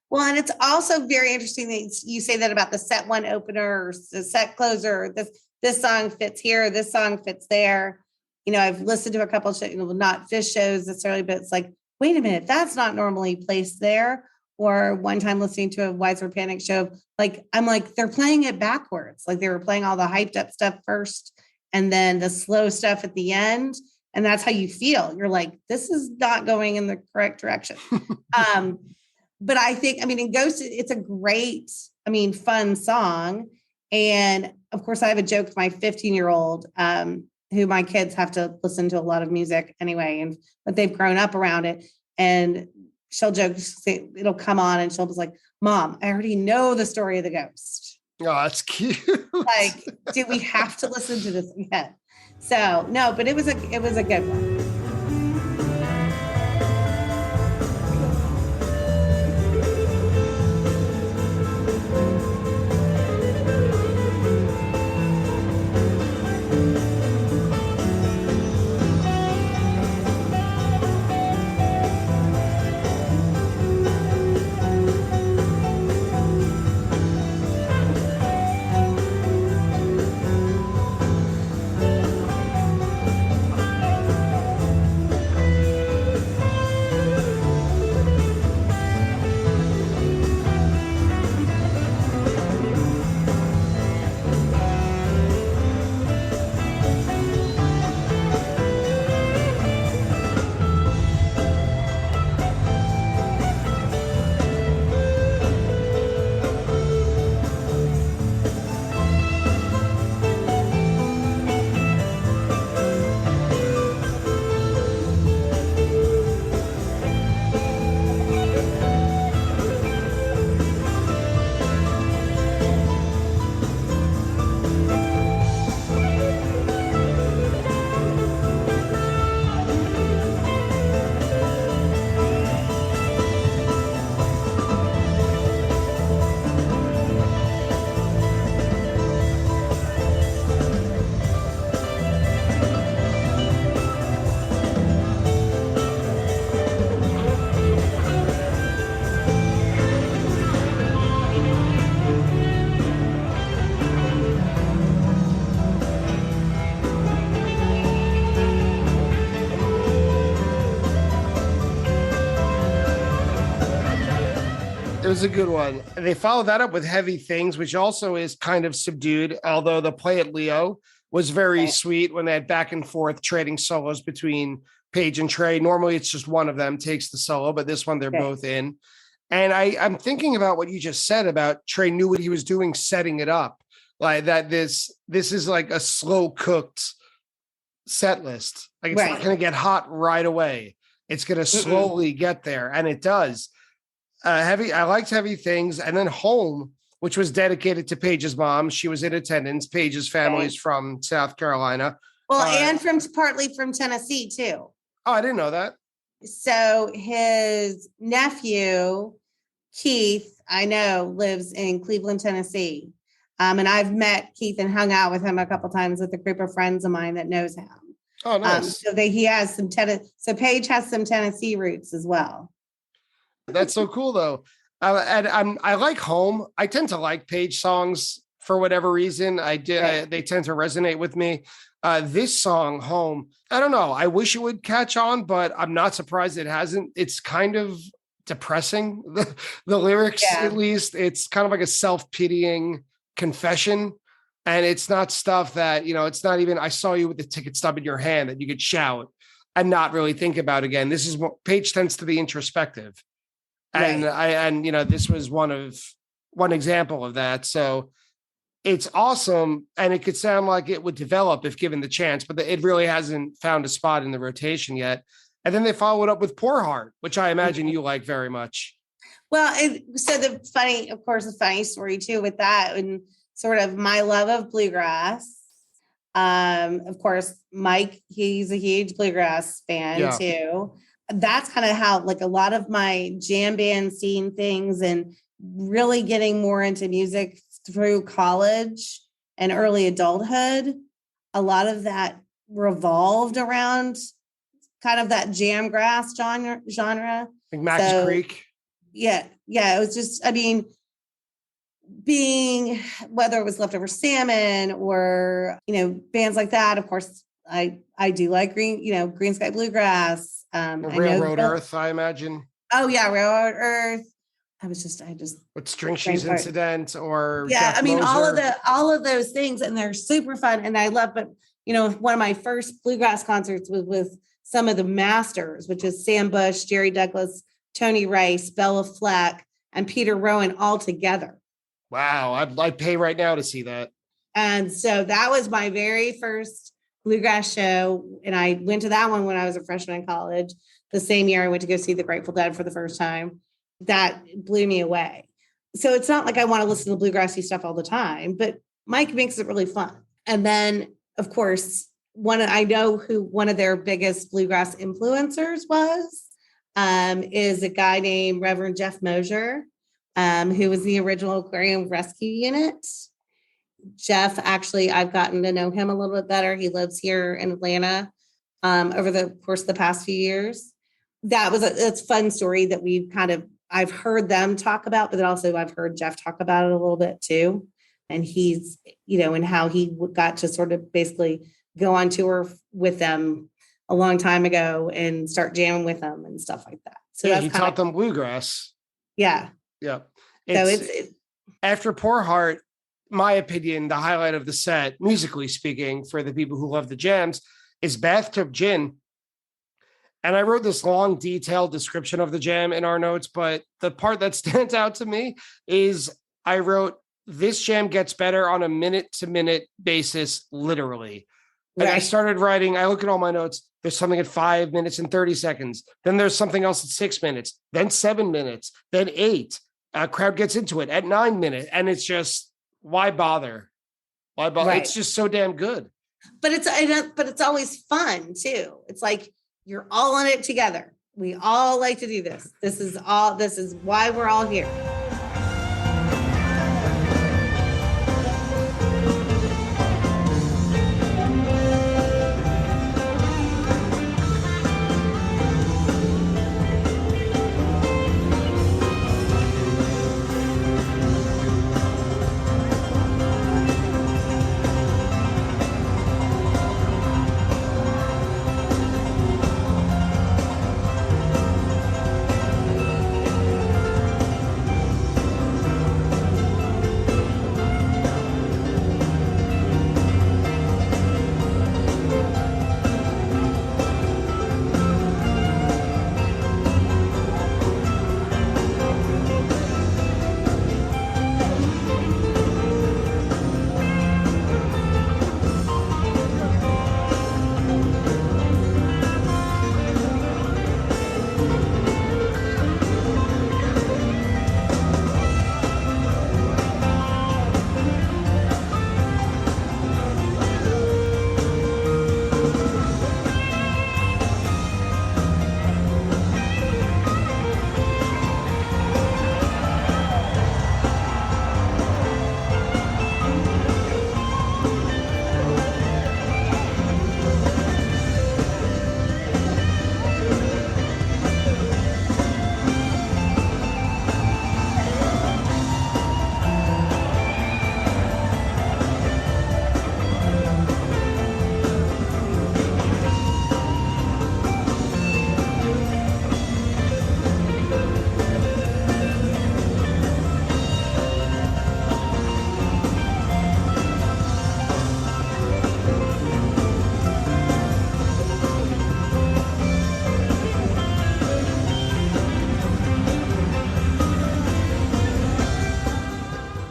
Well, and it's also very interesting that you say that about the set 1 opener or the set closer. This song fits here. This song fits there. I've listened to a couple of not Fish shows necessarily, but it's like, wait a minute, that's not normally placed there. Or one time listening to a Widespread Panic show, like, I'm like, they're playing it backwards. Like they were playing all the hyped up stuff first and then the slow stuff at the end. And that's how you feel. You're like, this is not going in the correct direction. But I think, in Ghost, it's a great, fun song. And of course, I have a joke with my 15-year-old, who my kids have to listen to a lot of music anyway, but they've grown up around it. And she'll joke, it'll come on and she'll be like, Mom, I already know the story of the ghost. Oh, that's cute. Like, do we have to listen to this again? So no, but it was a good one. It was a good one. They followed that up with Heavy Things, which also is kind of subdued, although the play at Leo was very sweet when they had back and forth trading solos between Paige and Trey. Normally it's just one of them takes the solo, but this one they're both in. And I'm thinking about what you just said about Trey knew what he was doing, setting it up. Like that this is like a slow cooked set list. Like it's not going to get hot right away. It's going to slowly get there. And it does. I liked Heavy Things. And then Home, which was dedicated to Paige's mom. She was in attendance. Paige's family is from South Carolina. Well, and partly from Tennessee too. Oh, I didn't know that. So his nephew, Keith, I know, lives in Cleveland, Tennessee. And I've met Keith and hung out with him a couple times with a group of friends of mine that knows him. Oh, nice. He has some so Paige has some Tennessee roots as well. That's so cool, though. And I like Home. I tend to like Paige songs for whatever reason. They tend to resonate with me. This song, Home, I don't know. I wish it would catch on, but I'm not surprised it hasn't. It's kind of depressing. The lyrics, at least, it's kind of like a self-pitying confession. And it's not stuff that, it's not even, I saw you with the ticket stub in your hand that you could shout and not really think about again. This is what Paige tends to be introspective. And this was one example of that. So it's awesome. And it could sound like it would develop if given the chance, but it really hasn't found a spot in the rotation yet. And then they follow it up with Poor Heart, which I imagine you like very much. Well, so the funny story too with that, and sort of my love of bluegrass. Of course, Mike, he's a huge bluegrass fan too. That's kind of how like a lot of my jam band scene things and really getting more into music through college and early adulthood. A lot of that revolved around kind of that jam grass genre. Like Max Creek. Yeah. It was just, being whether it was Leftover Salmon or, bands like that. Of course, I do like Green Sky Bluegrass. Railroad Earth, I imagine. Oh yeah. Railroad Earth. I just With String Shoes Incident or yeah, Jeff I mean, Moser. all of those things, and they're super fun. And I love, but one of my first bluegrass concerts was with some of the masters, which is Sam Bush, Jerry Douglas, Tony Rice, Bella Fleck, and Peter Rowan all together. Wow, I'd pay right now to see that. And so that was my very first bluegrass show. And I went to that one when I was a freshman in college. The same year I went to go see the Grateful Dead for the first time. That blew me away. So it's not like I want to listen to bluegrassy stuff all the time, but Mike makes it really fun. And then, of course, I know who one of their biggest bluegrass influencers is a guy named Reverend Jeff Mosier, who was the original Aquarium Rescue Unit. Jeff, actually, I've gotten to know him a little bit better. He lives here in Atlanta over the course of the past few years. It's a fun story that I've heard them talk about, but then also I've heard Jeff talk about it a little bit too. And he's, and how he got to sort of basically go on tour with them a long time ago and start jamming with them and stuff like that. So yeah, he taught them bluegrass. Yeah. Yeah. It's after Poor Heart, my opinion, the highlight of the set, musically speaking, for the people who love the jams, is Bathtub Gin. And I wrote this long, detailed description of the jam in our notes, but the part that stands out to me is I wrote, this jam gets better on a minute-to-minute basis, literally. Like I started writing, I look at all my notes, there's something at 5 minutes and 30 seconds. Then there's something else at 6 minutes, then 7 minutes, then 8. Crowd gets into it at 9 minutes. And it's just, why bother? Why bother? Right. It's just so damn good. But it's always fun too. It's like, you're all in it together. We all like to do this. This is why we're all here.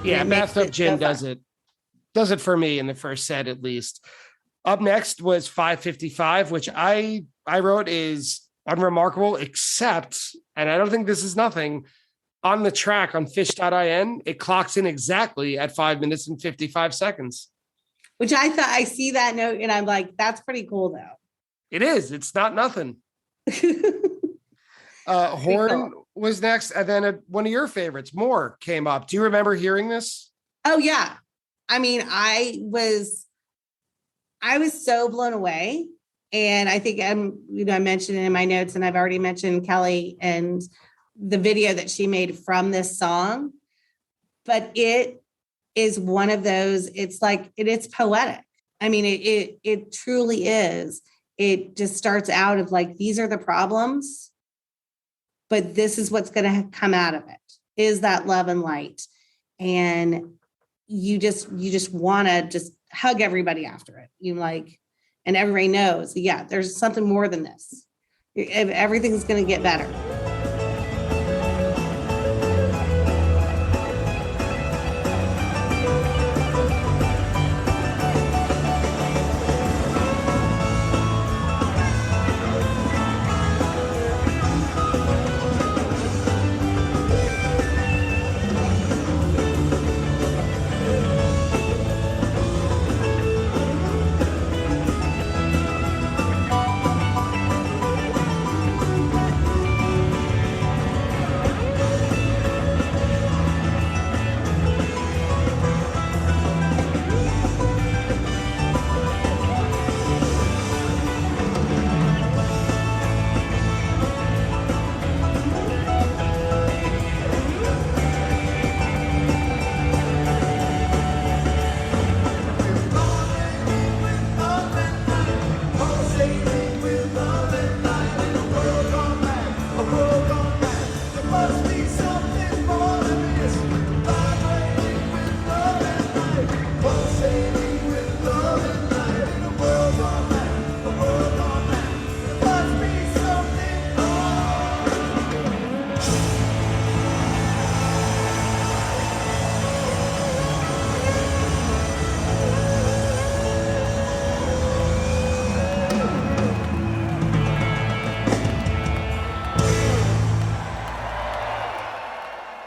Yeah, Bathtub Gin does it for me in the first set, at least. Up next was 555, which I wrote is unremarkable, except, and I don't think this is nothing, on the track on fish.in, it clocks in exactly at 5 minutes and 55 seconds. Which I thought, I see that note and I'm like, that's pretty cool though. It is. It's not nothing. Horn was next. And then one of your favorites, More, came up. Do you remember hearing this? Oh yeah. I mean, I was so blown away. And I think I mentioned it in my notes, and I've already mentioned Kelly and the video that she made from this song, but it is one of those, it's like, it's poetic. I mean, it truly is. It just starts out of like, these are the problems, but this is what's going to come out of it. is that love and light. And you just want to just hug everybody after it. And everybody knows, yeah, there's something more than this. Everything's going to get better.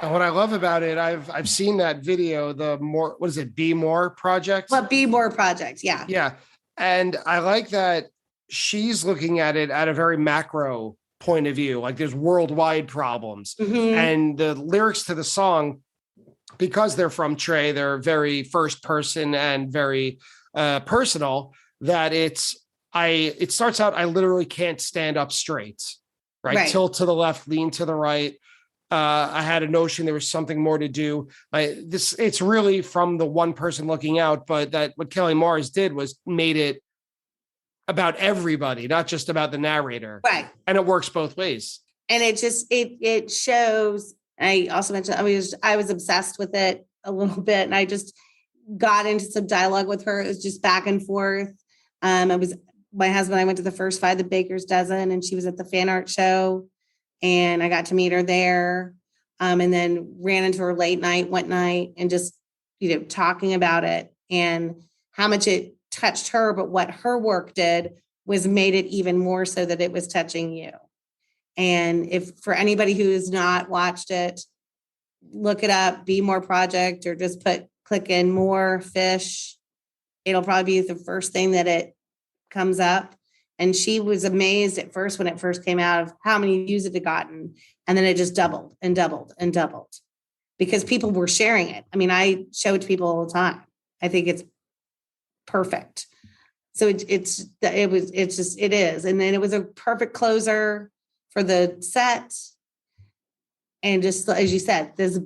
What I love about it, I've seen that video, the more, what is it, Be More project? Well, Be More project, yeah. Yeah. And I like that she's looking at it at a very macro point of view, like there's worldwide problems. Mm-hmm. And the lyrics to the song, because they're from Trey, they're very first person and very personal, that it starts out, I literally can't stand up straight, right? Tilt to the left, lean to the right. I had a notion there was something more to do. It's really from the one person looking out, but that what Kelly Mars did was made it about everybody, not just about the narrator. Right. And it works both ways. And it shows. I also mentioned I was obsessed with it a little bit, and I just got into some dialogue with her. It was just back and forth. I was my husband. I went to the first 5 the Baker's Dozen, and she was at the fan art show. And I got to meet her there, and then ran into her late night one night and just, talking about it and how much it touched her. But what her work did was made it even more so that it was touching you. And if for anybody who has not watched it, look it up, Be More Project, or just click in More Fish. It'll probably be the first thing that it comes up. And she was amazed at first when it first came out of how many views it had gotten. And then it just doubled and doubled and doubled because people were sharing it. I mean, I show it to people all the time. I think it's perfect. So it is. And then it was a perfect closer for the set. And just as you said, this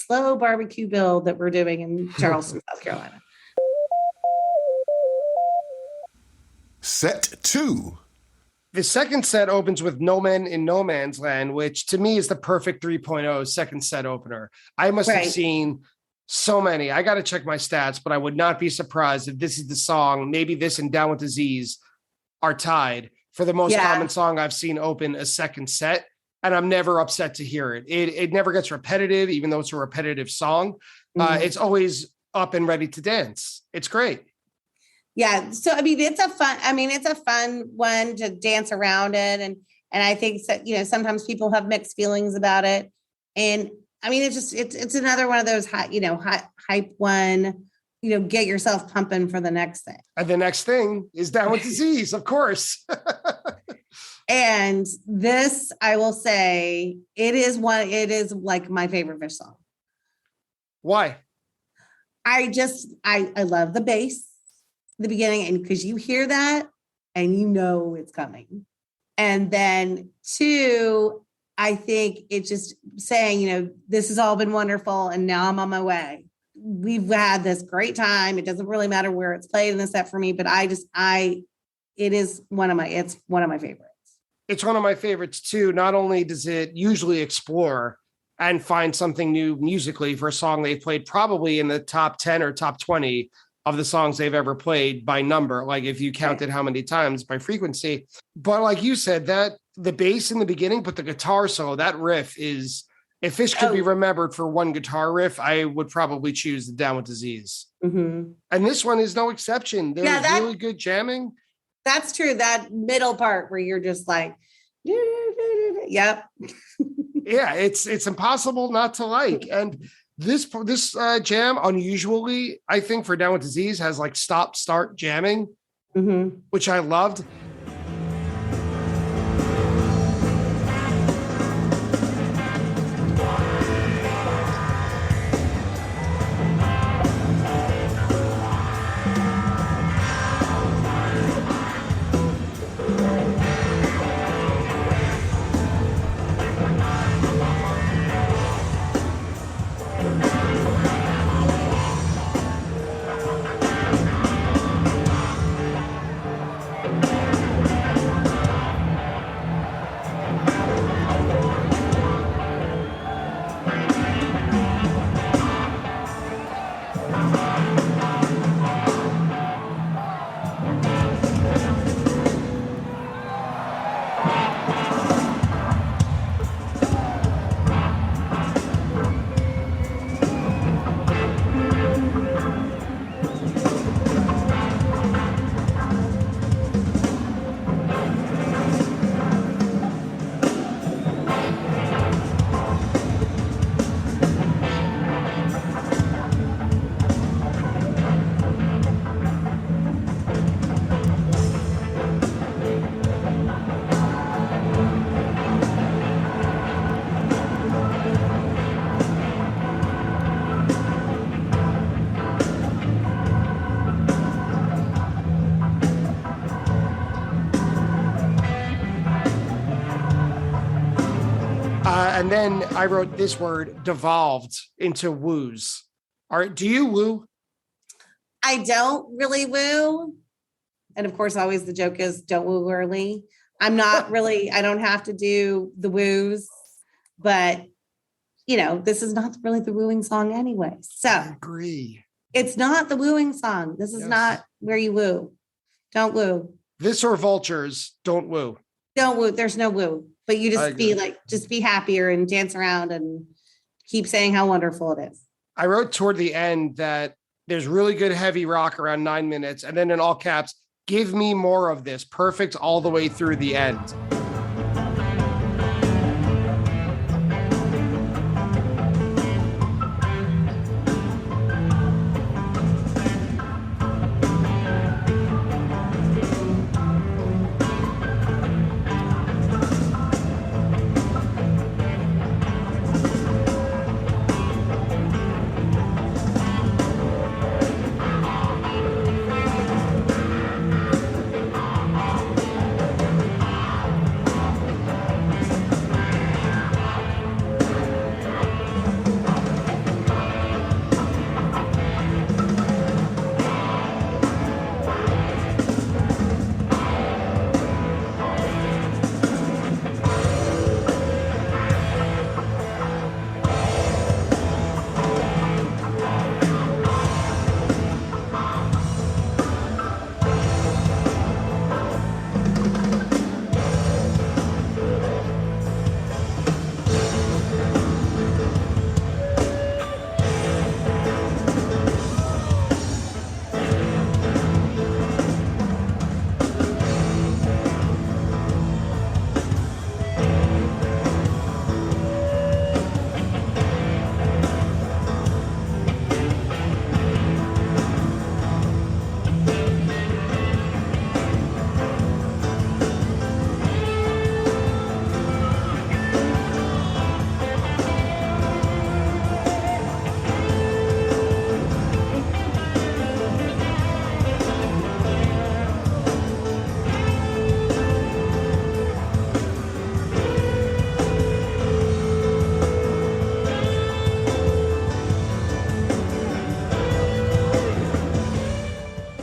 slow barbecue build that we're doing in Charleston, South Carolina. Set 2. The second set opens with No Men in No Man's Land, which to me is the perfect 3.0 second set opener. I must have seen so many. I got to check my stats, but I would not be surprised if this is the song. Maybe this and Down with Disease are tied for the most common song I've seen open a second set. And I'm never upset to hear it. It never gets repetitive, even though it's a repetitive song. It's always up and ready to dance. It's great. Yeah. So, it's a fun one to dance around in. And I think, sometimes people have mixed feelings about it. And it's another one of those hype one, get yourself pumping for the next thing. And the next thing is Down with Disease, of course. And this, I will say, it is like my favorite Fish song. Why? I love the bass. The beginning, and because you hear that and it's coming. And then 2, I think it's just saying, this has all been wonderful and now I'm on my way. We've had this great time. It doesn't really matter where it's played in the set for me, but it's one of my favorites. It's one of my favorites too. Not only does it usually explore and find something new musically for a song they've played probably in the top 10 or top 20 of the songs they've ever played by number. Like if you counted how many times by frequency. But like you said, that the bass in the beginning, but the guitar solo, that riff is, if Fish could be remembered for one guitar riff, I would probably choose the Down with Disease. Mm-hmm. And this one is no exception. There's really good jamming. That's true. That middle part where you're just like, yep. Yeah, it's impossible not to like. And this jam, unusually, I think for Down with Disease, has like stop start jamming, which I loved. And then I wrote this word, devolved into woos. All right, do you woo? I don't really woo. And of course, always the joke is don't woo early. I'm not really, I don't have to do the woos, but this is not really the wooing song anyway. So I agree. It's not the wooing song. This is not where you woo. Don't woo. This or Vultures, don't woo. Don't woo. There's no woo. But you just be happier and dance around and keep saying how wonderful it is. I wrote toward the end that there's really good heavy rock around 9 minutes. And then in all caps, give me more of this. Perfect all the way through the end.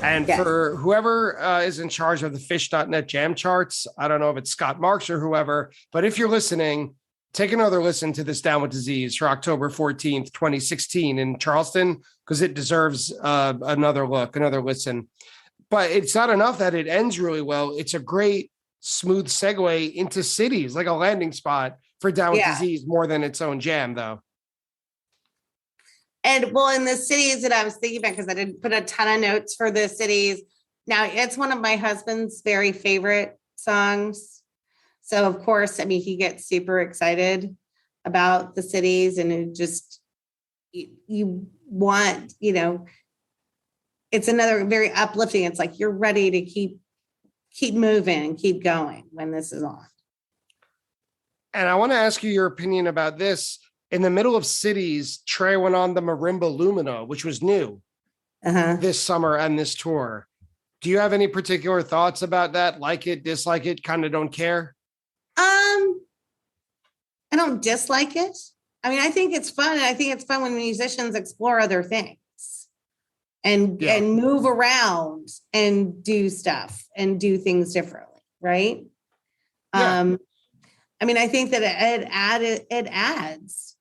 And for whoever is in charge of the Fish.net jam charts, I don't know if it's Scott Marks or whoever, but if you're listening, take another listen to this Down with Disease for October 14th, 2016 in Charleston, because it deserves another listen. But it's not enough that it ends really well. It's a great, smooth segue into Cities, like a landing spot for Down with Disease more than its own jam, though. And well, in the Cities that I was thinking about, because I didn't put a ton of notes for the Cities. Now, it's one of my husband's very favorite songs. So, of course, I mean, he gets super excited about the Cities, and it just, you want, it's another very uplifting. It's like you're ready to keep moving and keep going when this is on. And I want to ask you your opinion about this. In the middle of Cities, Trey went on the Marimba Lumina, which was new this summer and this tour. Do you have any particular thoughts about that? Like it, dislike it, kind of don't care? I don't dislike it. I mean, I think it's fun. And I think it's fun when musicians explore other things and move around and do stuff and do things differently. Right. Yeah. I mean, I think that it adds.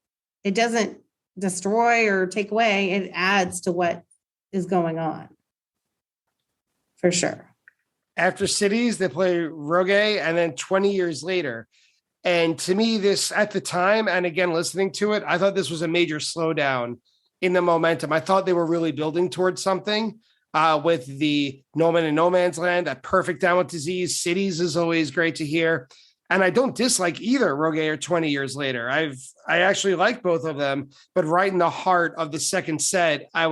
It doesn't destroy or take away. It adds to what is going on. For sure. After Cities, they play Rogue, and then 20 years later. And to me, this at the time, and again, listening to it, I thought this was a major slowdown in the momentum. I thought they were really building towards something with the No Man and No Man's Land, that perfect Down with Disease. Cities is always great to hear. And I don't dislike either Rogue or 20 years later. I actually like both of them, but right in the heart of the second set, I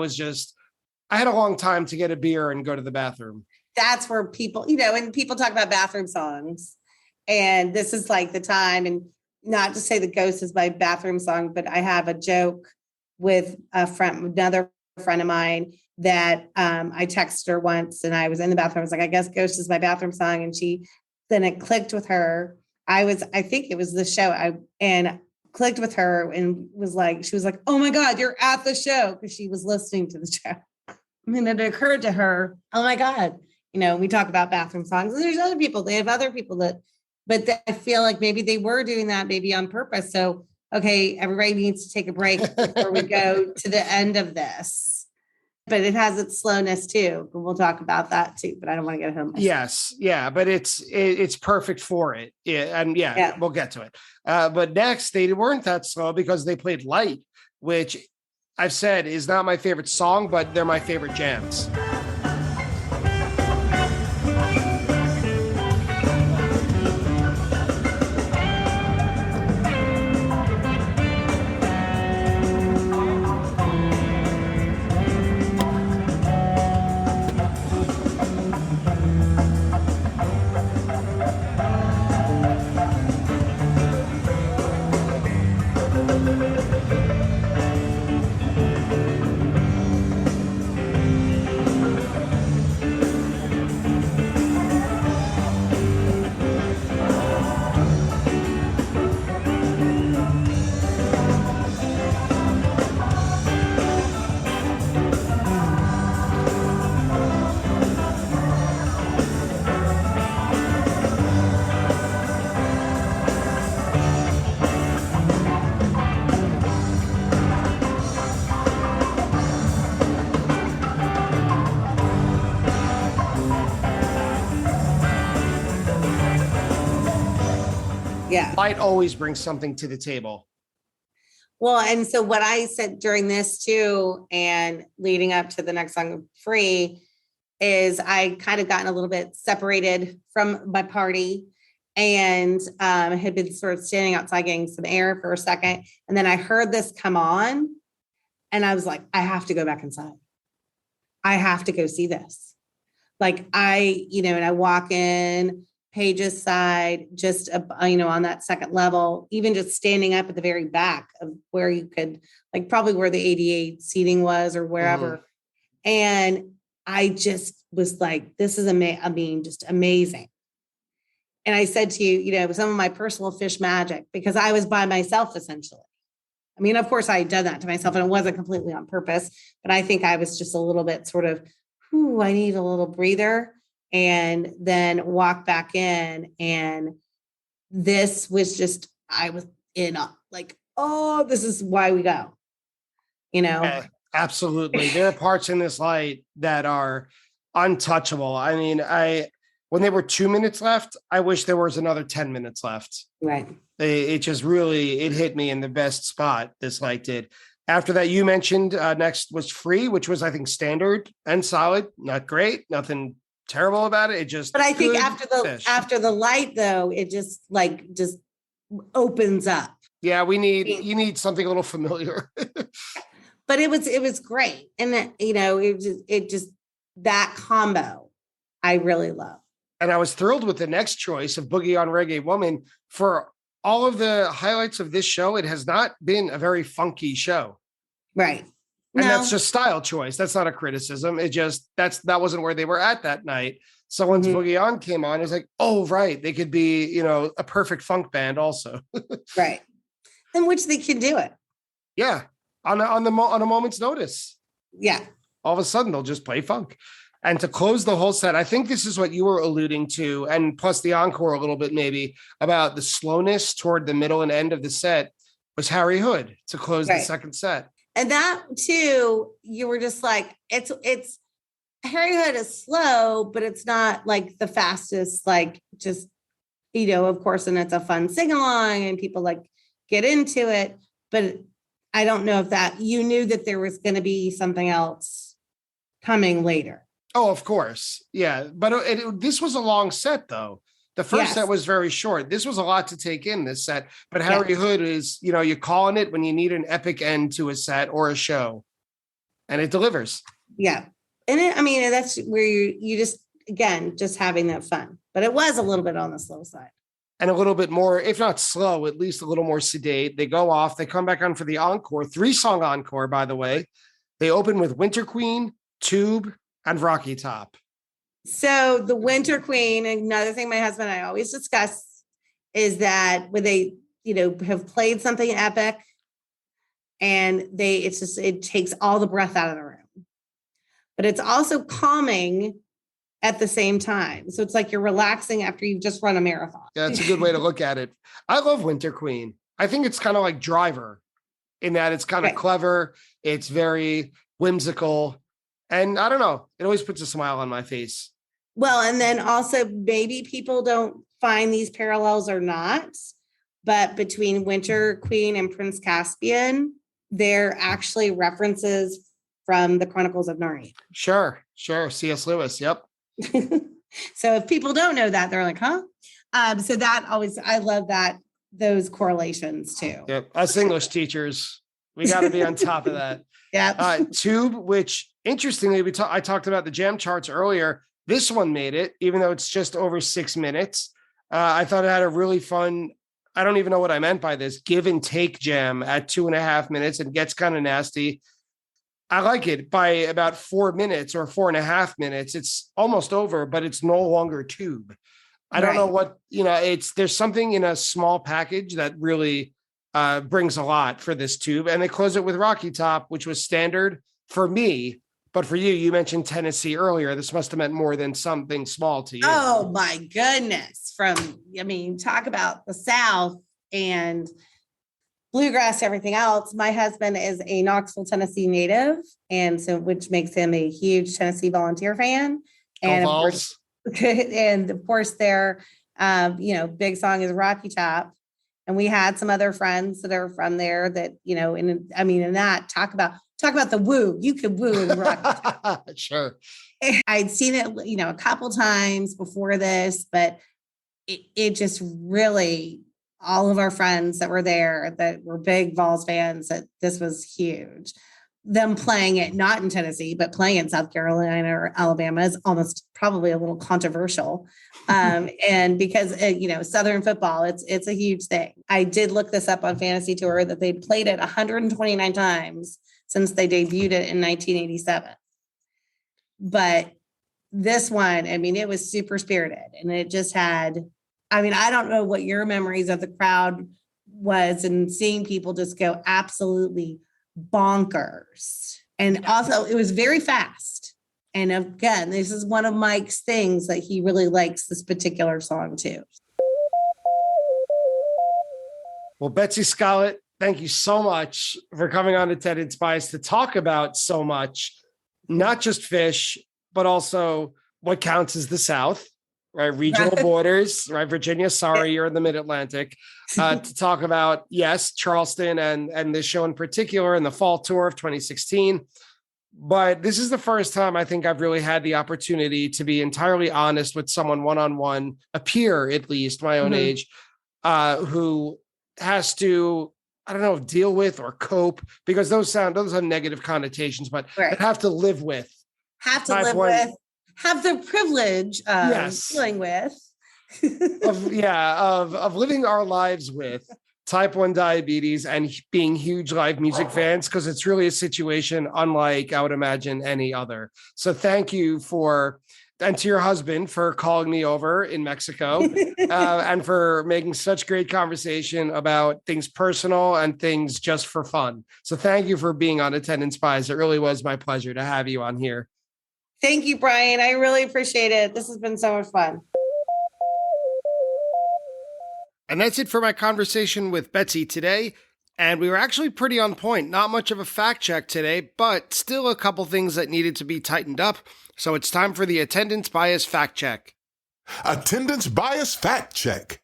had a long time to get a beer and go to the bathroom. That's where people, and people talk about bathroom songs, and this is like the time, and not to say that Ghost is my bathroom song, but I have a joke with another friend of mine that I texted her once, and I was in the bathroom. I was like, I guess Ghost is my bathroom song. And then it clicked with her. I think it was the show. And clicked with her and she was like, oh my God, you're at the show. Cause she was listening to the show. And it occurred to her, oh my God, we talk about bathroom songs, and there's other people, they have other people but I feel like maybe they were doing that maybe on purpose. So, okay, everybody needs to take a break before we go to the end of this, but it has its slowness too. We'll talk about that too, but I don't want to get home. Yes. Yeah. But it's perfect for it. Yeah. And we'll get to it. But next they weren't that slow because they played Light, which I've said is not my favorite song, but they're my favorite jams. Yeah. Light always brings something to the table. Well, and so what I said during this too, and leading up to the next song, Free, is I kind of gotten a little bit separated from my party and had been sort of standing outside getting some air for a second. And then I heard this come on and I was like, I have to go back inside. I have to go see this. Like and I walk in Paige's side, just, on that second level, even just standing up at the very back of where you could, like probably where the 88 seating was or wherever. And I just was like, this is just amazing. And I said to you, some of my personal fish magic, because I was by myself, essentially. I mean, of course I had done that to myself and it wasn't completely on purpose, but I think I was just a little bit sort of, I need a little breather. And then walk back in. And this was just, in like, oh, this is why we go, Yeah, absolutely. There are parts in this light that are untouchable. I mean, when there were 2 minutes left, I wish there was another 10 minutes left. Right. It just really, it hit me in the best spot, this light did. After that, you mentioned next was Free, which was, I think, standard and solid. Not great, nothing terrible about it. It just, but I think fish. after the light though, it just opens up. Yeah, you need something a little familiar. But it was great. And it just that combo I really love. And I was thrilled with the next choice of Boogie on Reggae Woman. For all of the highlights of this show, it has not been a very funky show. Right. And that's just style choice. That's not a criticism. It just, that wasn't where they were at that night. So once Boogie On came on, it's like, oh, right. They could be, a perfect funk band also. Right. In which they can do it. Yeah. On a moment's notice. Yeah. All of a sudden they'll just play funk. And to close the whole set, I think this is what you were alluding to, and plus the encore a little bit maybe, about the slowness toward the middle and end of the set, was Harry Hood to close the second set. And that too, you were just like, it's Harry Hood is slow, but it's not like the fastest, like just, of course, and it's a fun sing-along and people like get into it. But I don't know if that you knew that there was going to be something else coming later. Oh, of course. Yeah. But this was a long set, though. The first set was very short. This was a lot to take in, this set. But Harry Hood is, you're calling it when you need an epic end to a set or a show. And it delivers. Yeah. And that's where you just, again, just having that fun. But it was a little bit on the slow side. And a little bit more, if not slow, at least a little more sedate. They go off. They come back on for the encore. 3-song encore, by the way. They open with Winter Queen, Tube, and Rocky Top. So the Winter Queen, another thing my husband and I always discuss is that when they, have played something epic and it takes all the breath out of the room, but it's also calming at the same time. So it's like you're relaxing after you've just run a marathon. Yeah, that's a good way to look at it. I love Winter Queen. I think it's kind of like Driver in that it's kind of clever. It's very whimsical. And I don't know, it always puts a smile on my face. Well, and then also maybe people don't find these parallels or not, but between Winter Queen and Prince Caspian, they're actually references from the Chronicles of Narnia. Sure. C.S. Lewis. Yep. So if people don't know that, they're like, huh? So that always, I love those correlations too. Yep. Us English teachers, we got to be on top of that. Yeah. Tube, which interestingly, I talked about the jam charts earlier. This one made it, even though it's just over 6 minutes. I thought it had a really fun, I don't even know what I meant by this, give and take jam at 2.5 minutes and gets kind of nasty. I like it by about 4 minutes or 4.5 minutes. It's almost over, but it's no longer Tube. I don't know what, there's something in a small package that really brings a lot for this Tube. And they close it with Rocky Top, which was standard for me. But for you mentioned Tennessee earlier. This must have meant more than something small to you. Oh my goodness. Talk about the South and bluegrass, everything else. My husband is a Knoxville, Tennessee native. And so, which makes him a huge Tennessee Volunteer fan. And of course their, big song is Rocky Top. And we had some other friends that are from there that, talk about the woo. You could woo in Rocky. Sure. I'd seen it, a couple times before this, but it just really, all of our friends that were there that were big Vols fans, that this was huge. Them playing it, not in Tennessee, but playing in South Carolina or Alabama is almost probably a little controversial. And because, Southern football, it's a huge thing. I did look this up on Fantasy Tour that they played it 129 times since they debuted it in 1987. But this one, it was super spirited and it just had, I don't know what your memories of the crowd was and seeing people just go absolutely bonkers. And also it was very fast. And again, this is one of Mike's things that he really likes this particular song too. Well, Betsy Skalet, thank you so much for coming on Attendance Bias to talk about so much, not just fish, but also what counts as the South, right? Regional borders, right? Virginia, sorry, you're in the mid-Atlantic. To talk about, yes, Charleston and this show in particular and the fall tour of 2016. But this is the first time I think I've really had the opportunity to be entirely honest with someone one-on-one, a peer at least, my own age, who has to, I don't know, deal with or cope, because those have negative connotations, but have to live with. Have the privilege of dealing with. of living our lives with type 1 diabetes and being huge live music fans, because it's really a situation unlike, I would imagine, any other. So thank you and to your husband for calling me over in Mexico and for making such great conversation about things personal and things just for fun. So thank you for being on Attendance Bias. It really was my pleasure to have you on here. Thank you, Brian. I really appreciate it. This has been so much fun. And that's it for my conversation with Betsy today. And we were actually pretty on point. Not much of a fact check today, but still a couple things that needed to be tightened up. So it's time for the Attendance Bias Fact Check. Attendance Bias Fact Check.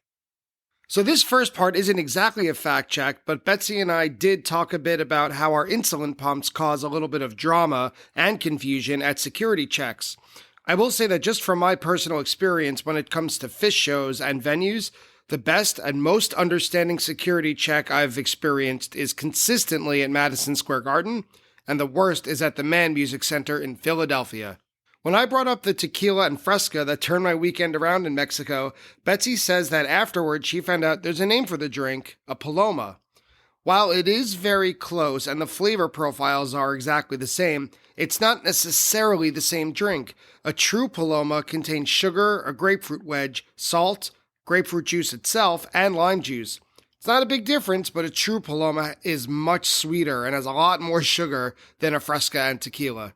So this first part isn't exactly a fact check, but Betsy and I did talk a bit about how our insulin pumps cause a little bit of drama and confusion at security checks. I will say that just from my personal experience when it comes to fish shows and venues, the best and most understanding security check I've experienced is consistently at Madison Square Garden, and the worst is at the Mann Music Center in Philadelphia. When I brought up the tequila and fresca that turned my weekend around in Mexico, Betsy says that afterwards she found out there's a name for the drink, a paloma. While it is very close and the flavor profiles are exactly the same, it's not necessarily the same drink. A true paloma contains sugar, a grapefruit wedge, salt, grapefruit juice itself, and lime juice. It's not a big difference, but a true paloma is much sweeter and has a lot more sugar than a fresca and tequila.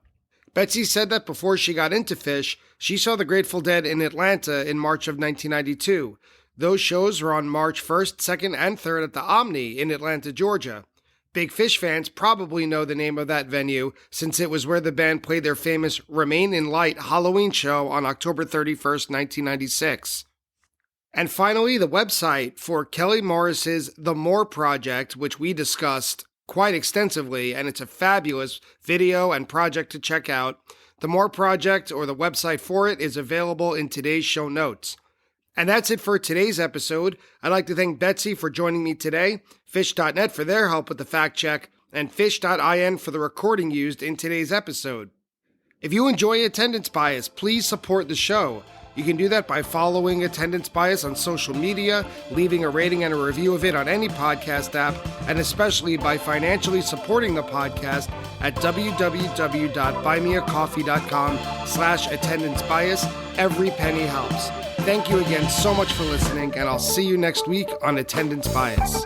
Betsy said that before she got into fish, she saw the Grateful Dead in Atlanta in March of 1992. Those shows were on March 1st, 2nd, and 3rd at the Omni in Atlanta, Georgia. Big Fish fans probably know the name of that venue since it was where the band played their famous Remain in Light Halloween show on October 31st, 1996. And finally, the website for Kelly Morris's The More Project, which we discussed quite extensively, and it's a fabulous video and project to check out. The More Project, or the website for it, is available in today's show notes. And that's it for today's episode. I'd like to thank Betsy for joining me today, Fish.net for their help with the fact check, and Fish.in for the recording used in today's episode. If you enjoy Attendance Bias, please support the show. You can do that by following Attendance Bias on social media, leaving a rating and a review of it on any podcast app, and especially by financially supporting the podcast at www.buymeacoffee.com/attendancebias. Every penny helps. Thank you again so much for listening, and I'll see you next week on Attendance Bias.